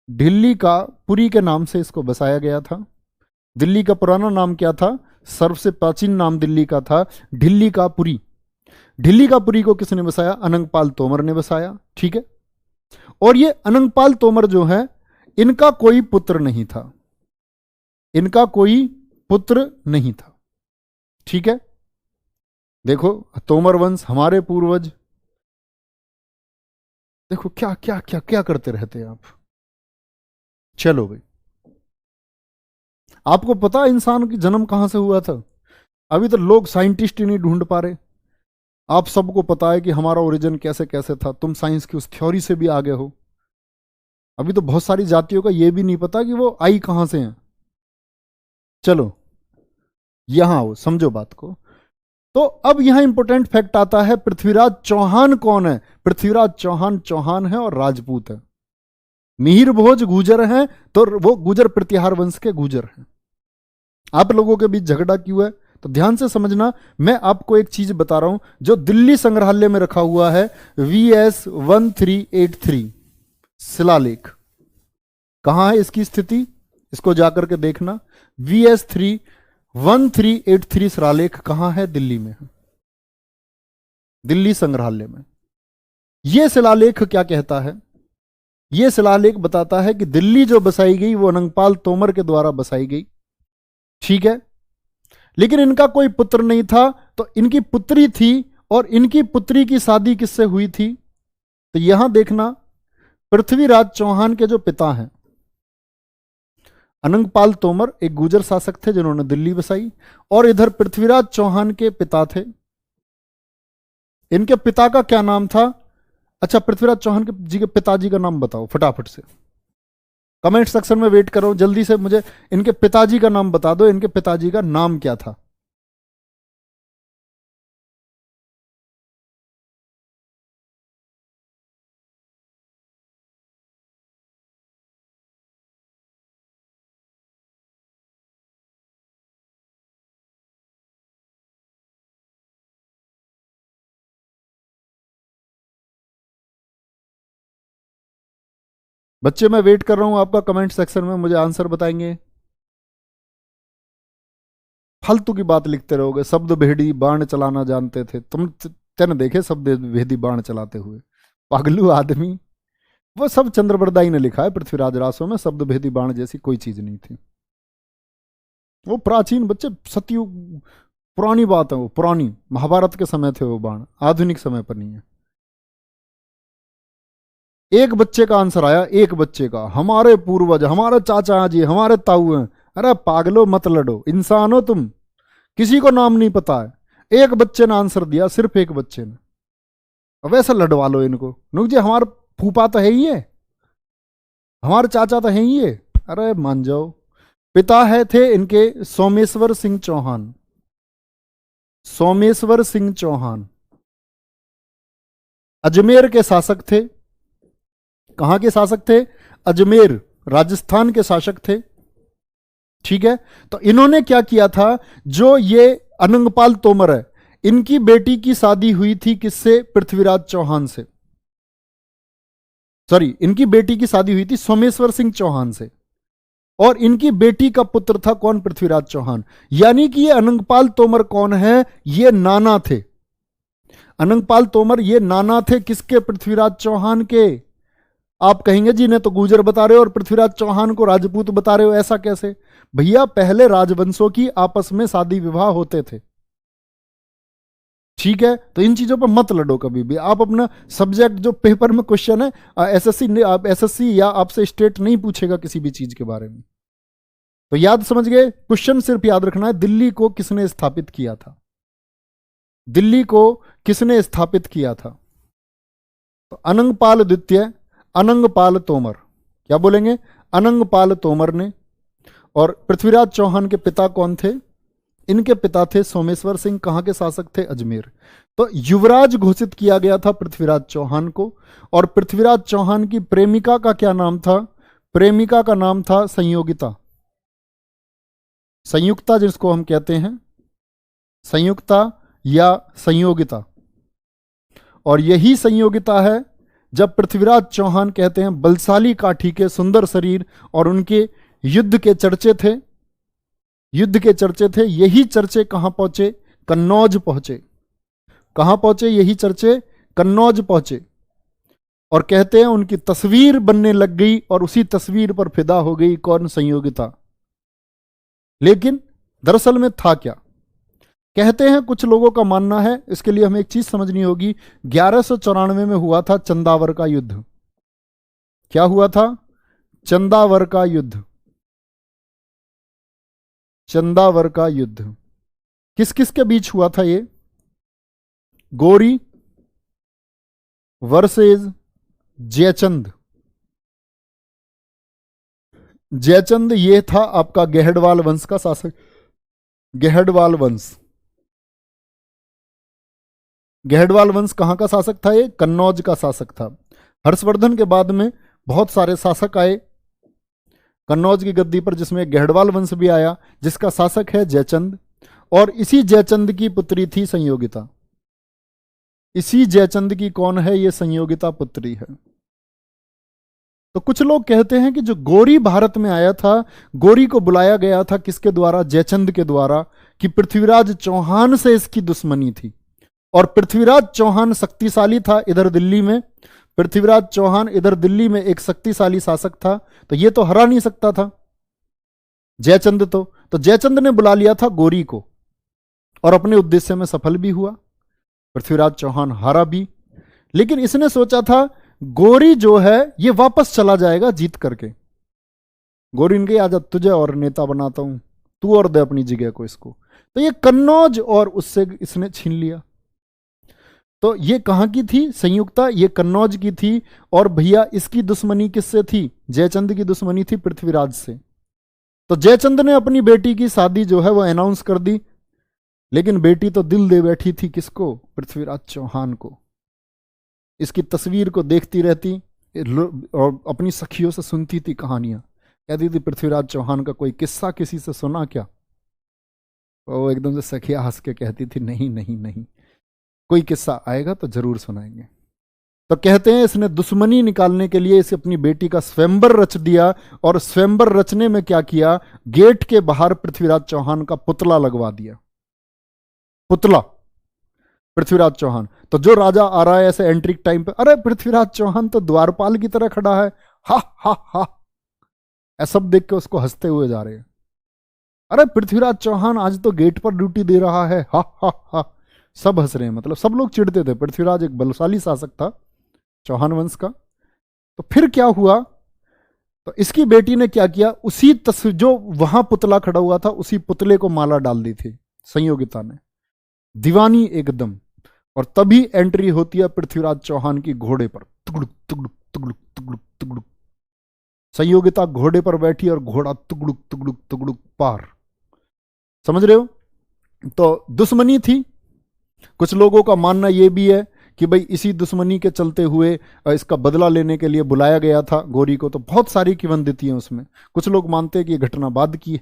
ढिल्ली का पुरी के नाम से इसको बसाया गया था। दिल्ली का पुराना नाम क्या था, सबसे प्राचीन नाम दिल्ली का था ढिल्ली का पुरी। ढिल्ली का पुरी को किसने बसाया, अनंगपाल तोमर ने बसाया। ठीक है, और ये अनंगपाल तोमर जो है, इनका कोई पुत्र नहीं था, इनका कोई पुत्र नहीं था। ठीक है, देखो तोमर वंश, हमारे पूर्वज, देखो क्या क्या क्या क्या करते रहते हैं आप। चलो भाई, आपको पता इंसान की जन्म कहां से हुआ था, अभी तो लोग साइंटिस्ट ही नहीं ढूंढ पा रहे। आप सबको पता है कि हमारा ओरिजिन कैसे कैसे था, तुम साइंस की उस थ्योरी से भी आगे हो। अभी तो बहुत सारी जातियों का यह भी नहीं पता कि वो आई कहां से हैं। चलो यहां आओ, समझो बात को। तो अब यहां इंपॉर्टेंट फैक्ट आता है, पृथ्वीराज चौहान कौन है। पृथ्वीराज चौहान चौहान है और राजपूत है। मिहिर भोज गुर्जर हैं, तो वो गुर्जर प्रतिहार वंश के गुर्जर हैं। आप लोगों के बीच झगड़ा क्यों है, तो ध्यान से समझना। मैं आपको एक चीज बता रहा हूं जो दिल्ली संग्रहालय में रखा हुआ है, VS 1383 शिलालेख। कहां है इसकी स्थिति, इसको जाकर के देखना। VS 1383 शिलालेख कहां है, दिल्ली में है, दिल्ली संग्रहालय में। यह शिलालेख क्या कहता है, ये शिलालेख बताता है कि दिल्ली जो बसाई गई वो अनंगपाल तोमर के द्वारा बसाई गई। ठीक है, लेकिन इनका कोई पुत्र नहीं था, तो इनकी पुत्री थी, और इनकी पुत्री की शादी किससे हुई थी? तो यहां देखना, पृथ्वीराज चौहान के जो पिता हैं अनंगपाल तोमर एक गुर्जर शासक थे जिन्होंने दिल्ली बसाई, और इधर पृथ्वीराज चौहान के पिता थे। इनके पिता का क्या नाम था? अच्छा, पृथ्वीराज चौहान के जी के पिताजी का नाम बताओ फटाफट से, कमेंट सेक्शन में वेट करो, जल्दी से मुझे इनके पिताजी का नाम बता दो। इनके पिताजी का नाम क्या था? बच्चे मैं वेट कर रहा हूं आपका, कमेंट सेक्शन में मुझे आंसर बताएंगे। फालतू की बात लिखते रहोगे। शब्द भेदी बाण चलाना जानते थे तुम, तेन देखे शब्द भेदी बाण चलाते हुए, पागलू आदमी। वो सब चंद्रबरदाई ने लिखा है पृथ्वीराज रासो में, शब्द भेदी बाण जैसी कोई चीज नहीं थी। वो प्राचीन बच्चे, सतयुग पुरानी बात है, वो पुरानी महाभारत के समय थे वो बाण, आधुनिक समय पर नहीं है। एक बच्चे का आंसर आया, एक बच्चे का, हमारे पूर्वज, हमारे चाचा जी, हमारे ताऊ हैं। अरे पागलो मत लड़ो, इंसान हो तुम, किसी को नाम नहीं पता है। एक बच्चे ने आंसर दिया, सिर्फ एक बच्चे ने। अब वैसे लड़वा लो इनको, नुक जी हमारे फूफा तो है ही है, हमारे चाचा तो है ही है। अरे मान जाओ। पिता है थे इनके सोमेश्वर सिंह चौहान, सोमेश्वर सिंह चौहान अजमेर के शासक थे। कहां के शासक थे? अजमेर, राजस्थान के शासक थे। ठीक है, तो इन्होंने क्या किया था, जो ये अनंगपाल तोमर है, इनकी बेटी की शादी हुई थी किससे? पृथ्वीराज चौहान से। सॉरी, इनकी बेटी की शादी हुई थी सोमेश्वर सिंह चौहान से, और इनकी बेटी का पुत्र था कौन? पृथ्वीराज चौहान। यानी कि ये अनंगपाल तोमर कौन है? ये नाना थे। अनंगपाल तोमर ये नाना थे किसके? पृथ्वीराज चौहान के। आप कहेंगे जी ने तो गुर्जर बता रहे हो और पृथ्वीराज चौहान को राजपूत बता रहे हो, ऐसा कैसे? भैया पहले राजवंशों की आपस में शादी विवाह होते थे। ठीक है, तो इन चीजों पर मत लड़ो कभी भी। आप अपना सब्जेक्ट जो पेपर में क्वेश्चन है, एसएससी या आपसे स्टेट नहीं पूछेगा किसी भी चीज के बारे में, तो याद समझ गए। क्वेश्चन सिर्फ याद रखना है, दिल्ली को किसने स्थापित किया था? दिल्ली को किसने स्थापित किया था? तो अनंगपाल द्वितीय, अनंगपाल तोमर। क्या बोलेंगे? अनंगपाल तोमर ने। और पृथ्वीराज चौहान के पिता कौन थे? इनके पिता थे सोमेश्वर सिंह। कहां के शासक थे? अजमेर। तो युवराज घोषित किया गया था पृथ्वीराज चौहान को। और पृथ्वीराज चौहान की प्रेमिका का क्या नाम था? प्रेमिका का नाम था संयोगिता, संयुक्ता जिसको हम कहते हैं, संयुक्ता या संयोगिता। और यही संयोगिता है जब पृथ्वीराज चौहान कहते हैं बलशाली काठी के, सुंदर शरीर, और उनके युद्ध के चर्चे थे, युद्ध के चर्चे थे। यही चर्चे कहां पहुंचे? कन्नौज पहुंचे। कहां पहुंचे यही चर्चे? कन्नौज पहुंचे। और कहते हैं उनकी तस्वीर बनने लग गई, और उसी तस्वीर पर फिदा हो गई कौन? संयोगिता। लेकिन दरअसल में था क्या? कहते हैं, कुछ लोगों का मानना है, इसके लिए हमें एक चीज समझनी होगी, 1194 में हुआ था चंदावर का युद्ध। क्या हुआ था? चंदावर का युद्ध। चंदावर का युद्ध किस किस के बीच हुआ था ये? गोरी वर्सेस जयचंद। जयचंद ये था आपका गहडवाल वंश का शासक, गहडवाल वंश। गहडवाल वंश कहां का शासक था? ये कन्नौज का शासक था। हर्षवर्धन के बाद में बहुत सारे शासक आए कन्नौज की गद्दी पर, जिसमें गहडवाल वंश भी आया, जिसका शासक है जयचंद। और इसी जयचंद की पुत्री थी संयोगिता। इसी जयचंद की कौन है? ये संयोगिता पुत्री है। तो कुछ लोग कहते हैं कि जो गोरी भारत में आया था, गोरी को बुलाया गया था किसके द्वारा? जयचंद के द्वारा, कि पृथ्वीराज चौहान से इसकी दुश्मनी थी। और पृथ्वीराज चौहान शक्तिशाली था इधर दिल्ली में, पृथ्वीराज चौहान इधर दिल्ली में एक शक्तिशाली शासक था, तो ये तो हरा नहीं सकता था जयचंद। तो जयचंद ने बुला लिया था गौरी को और अपने उद्देश्य में सफल भी हुआ। पृथ्वीराज चौहान हारा भी, लेकिन इसने सोचा था गौरी जो है ये वापस चला जाएगा जीत करके। गौरी ने कहा आजा तुझे और नेता बनाता हूं, तू और दे अपनी जगह को इसको। तो ये कन्नौज और उससे इसने छीन लिया। तो ये कहां की थी संयुक्ता, ये कन्नौज की थी। और भैया इसकी दुश्मनी किससे थी? जयचंद की दुश्मनी थी पृथ्वीराज से। तो जयचंद ने अपनी बेटी की शादी जो है वो अनाउंस कर दी, लेकिन बेटी तो दिल दे बैठी थी किसको? पृथ्वीराज चौहान को। इसकी तस्वीर को देखती रहती और अपनी सखियों से सुनती थी कहानियां। कहती थी पृथ्वीराज चौहान का कोई किस्सा किसी से सुना क्या? वो एकदम से सखिया हंस के कहती थी नहीं नहीं नहीं, कोई किस्सा आएगा तो जरूर सुनाएंगे। तो कहते हैं इसने दुश्मनी निकालने के लिए इसे अपनी बेटी का स्वयंवर रच दिया। और स्वयंवर रचने में क्या किया? गेट के बाहर पृथ्वीराज चौहान का पुतला लगवा दिया। पुतला पृथ्वीराज चौहान। तो जो राजा आ रहा है ऐसे एंट्री टाइम पे, अरे पृथ्वीराज चौहान तो द्वारपाल की तरह खड़ा है, हा हा हा, ऐसा सब देख के उसको हंसते हुए जा रहे हैं। अरे पृथ्वीराज चौहान आज तो गेट पर ड्यूटी दे रहा है, हा हा हा। सब हंस रहे हैं, मतलब सब लोग चिढ़ते थे। पृथ्वीराज एक बलशाली शासक था चौहान वंश का। तो फिर क्या हुआ? तो इसकी बेटी ने क्या किया? उसी तस्वीर जो वहां पुतला खड़ा हुआ था उसी पुतले को माला डाल दी थी संयोगिता ने, दीवानी एकदम। और तभी एंट्री होती है पृथ्वीराज चौहान की घोड़े पर, तुगड़ुक तुगड़ुक तुगड़ुक तुगड़ुक तुगड़ुक। संयोगिता घोड़े पर बैठी और घोड़ा तुगड़ुक तुगड़ुक तुगड़ुक पार। समझ रहे हो? तो दुश्मनी थी। कुछ लोगों का मानना यह भी है कि भाई इसी दुश्मनी के चलते हुए इसका बदला लेने के लिए बुलाया गया था गौरी को। तो बहुत सारी किंवदंती है उसमें। कुछ लोग मानते हैं कि यह घटना बाद की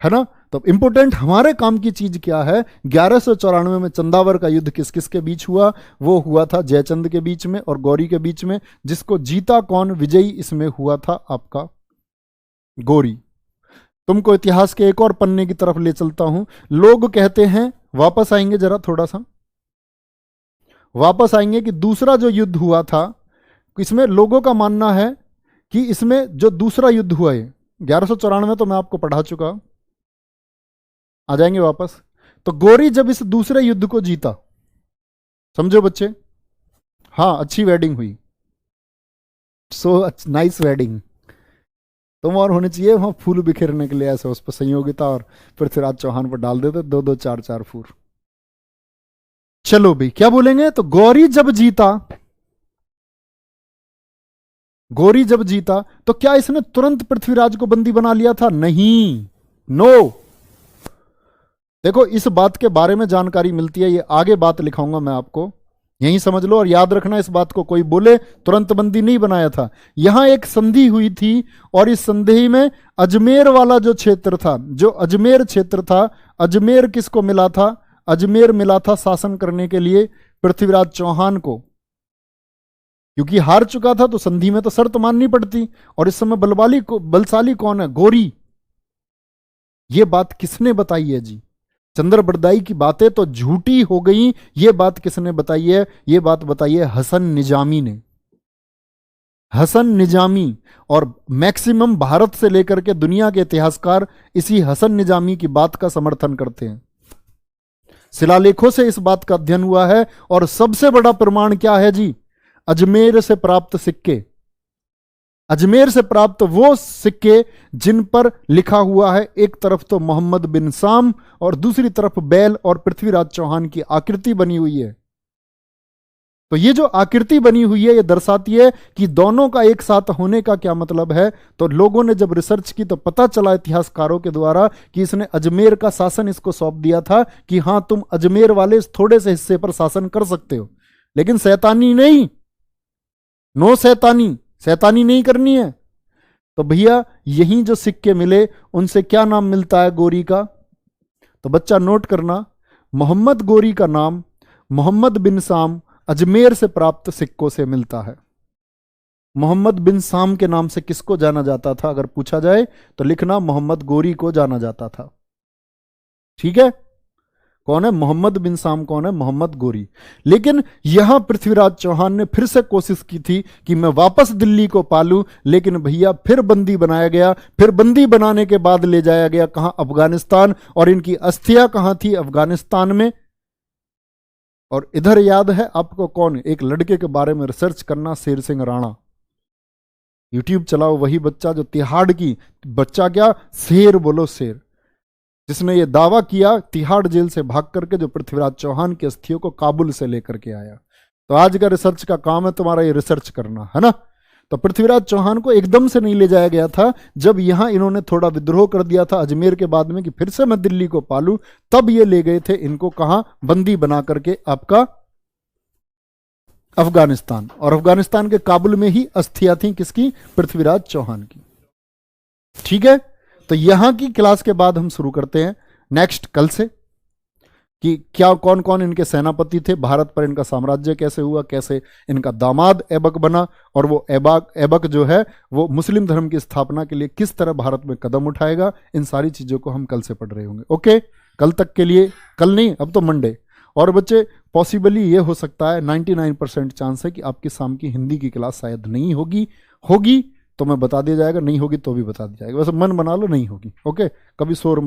है ना। तो इंपोर्टेंट हमारे काम की चीज क्या है? 1194 में चंदावर का युद्ध किस किस के बीच हुआ? वो हुआ था जयचंद के बीच में और गौरी के बीच में। जिसको जीता कौन? विजयी इसमें हुआ था आपका गौरी। तुमको इतिहास के एक और पन्ने की तरफ ले चलता हूं। लोग कहते हैं, वापस आएंगे जरा थोड़ा सा, वापस आएंगे कि दूसरा जो युद्ध हुआ था, इसमें लोगों का मानना है कि इसमें जो दूसरा युद्ध हुआ है 1194 तो मैं आपको पढ़ा चुका। आ जाएंगे वापस। तो गौरी जब इस दूसरे युद्ध को जीता, समझो बच्चे, हाँ अच्छी वेडिंग हुई, सो नाइस वेडिंग। तुम और होने चाहिए वहां फूल बिखेरने के लिए, ऐसे उस पर संयोगिता और पृथ्वीराज चौहान पर डाल देते, दो दो चार चार फूल। चलो भाई क्या बोलेंगे? तो गौरी जब जीता, गौरी जब जीता तो क्या इसने तुरंत पृथ्वीराज को बंदी बना लिया था? नहीं, नो। देखो इस बात के बारे में जानकारी मिलती है, ये आगे बात लिखाऊंगा मैं आपको, यही समझ लो और याद रखना इस बात को। कोई बोले तुरंत बंदी नहीं बनाया था, यहां एक संधि हुई थी और इस संधि में अजमेर वाला जो क्षेत्र था, जो अजमेर क्षेत्र था, अजमेर किसको मिला था? अजमेर मिला था शासन करने के लिए पृथ्वीराज चौहान को। क्योंकि हार चुका था तो संधि में तो शर्त माननी पड़ती। और इस समय बलशाली कौन है? गौरी। ये बात किसने बताई है जी? चंद्र बरदाई की बातें तो झूठी हो गई। ये बात किसने बताई है? ये बात बताई है हसन निजामी ने। हसन निजामी, और मैक्सिमम भारत से लेकर के दुनिया के इतिहासकार इसी हसन निजामी की बात का समर्थन करते हैं। शिलालेखों से इस बात का अध्ययन हुआ है। और सबसे बड़ा प्रमाण क्या है जी? अजमेर से प्राप्त सिक्के। अजमेर से प्राप्त वो सिक्के जिन पर लिखा हुआ है, एक तरफ तो मोहम्मद बिन साम और दूसरी तरफ बैल और पृथ्वीराज चौहान की आकृति बनी हुई है। तो ये जो आकृति बनी हुई है ये दर्शाती है कि दोनों का एक साथ होने का क्या मतलब है। तो लोगों ने जब रिसर्च की तो पता चला इतिहासकारों के द्वारा कि इसने अजमेर का शासन इसको सौंप दिया था कि हां तुम अजमेर वाले थोड़े से हिस्से पर शासन कर सकते हो, लेकिन शैतानी नहीं, नो शैतानी, शैतानी नहीं करनी है। तो भैया यही जो सिक्के मिले उनसे क्या नाम मिलता है गौरी का? तो बच्चा नोट करना, मोहम्मद गौरी का नाम मोहम्मद बिन साम अजमेर से प्राप्त सिक्कों से मिलता है। मोहम्मद बिन साम के नाम से किसको जाना जाता था? अगर पूछा जाए तो लिखना मोहम्मद गौरी को जाना जाता था। ठीक है, कौन है? मोहम्मद बिन साम कौन है? मोहम्मद गोरी। लेकिन यहां पृथ्वीराज चौहान ने फिर से कोशिश की थी कि मैं वापस दिल्ली को पालूं, लेकिन भैया फिर बंदी बनाया गया। फिर बंदी बनाने के बाद ले जाया गया कहां? अफगानिस्तान। और इनकी अस्थियां कहां थी? अफगानिस्तान में। और इधर याद है आपको कौन? एक लड़के के बारे में रिसर्च करना, शेर सिंह राणा। यूट्यूब चलाओ, वही बच्चा जो तिहाड़ की, बच्चा क्या, शेर बोलो शेर, जिसने ये दावा किया तिहाड़ जेल से भाग करके, जो पृथ्वीराज चौहान की अस्थियों को काबुल से लेकर के आया। तो आज का रिसर्च का काम है तुम्हारा ये रिसर्च करना, है ना। तो पृथ्वीराज चौहान को एकदम से नहीं ले जाया गया था। जब यहां इन्होंने थोड़ा विद्रोह कर दिया था अजमेर के बाद में कि फिर से मैं दिल्ली को पालूं, तब ये ले गए थे इनको कहां? बंदी बना करके आपका अफगानिस्तान। और अफगानिस्तान के काबुल में ही अस्थियां थी किसकी? पृथ्वीराज चौहान की। ठीक है, तो यहां की क्लास के बाद हम शुरू करते हैं नेक्स्ट कल से कि क्या कौन कौन इनके सेनापति थे, भारत पर इनका साम्राज्य कैसे हुआ, कैसे इनका दामाद ऐबक बना, और वो ऐबक जो है वो मुस्लिम धर्म की स्थापना के लिए किस तरह भारत में कदम उठाएगा। इन सारी चीजों को हम कल से पढ़ रहे होंगे। ओके, कल तक के लिए, कल नहीं अब तो मंडे। और बच्चे पॉसिबली ये हो सकता है 99% चांस है कि आपकी शाम की हिंदी की क्लास शायद नहीं होगी। होगी तो मैं बता दिया जाएगा, नहीं होगी तो भी बता दिया जाएगा। वैसे मन बना लो नहीं होगी। ओके, कभी शोर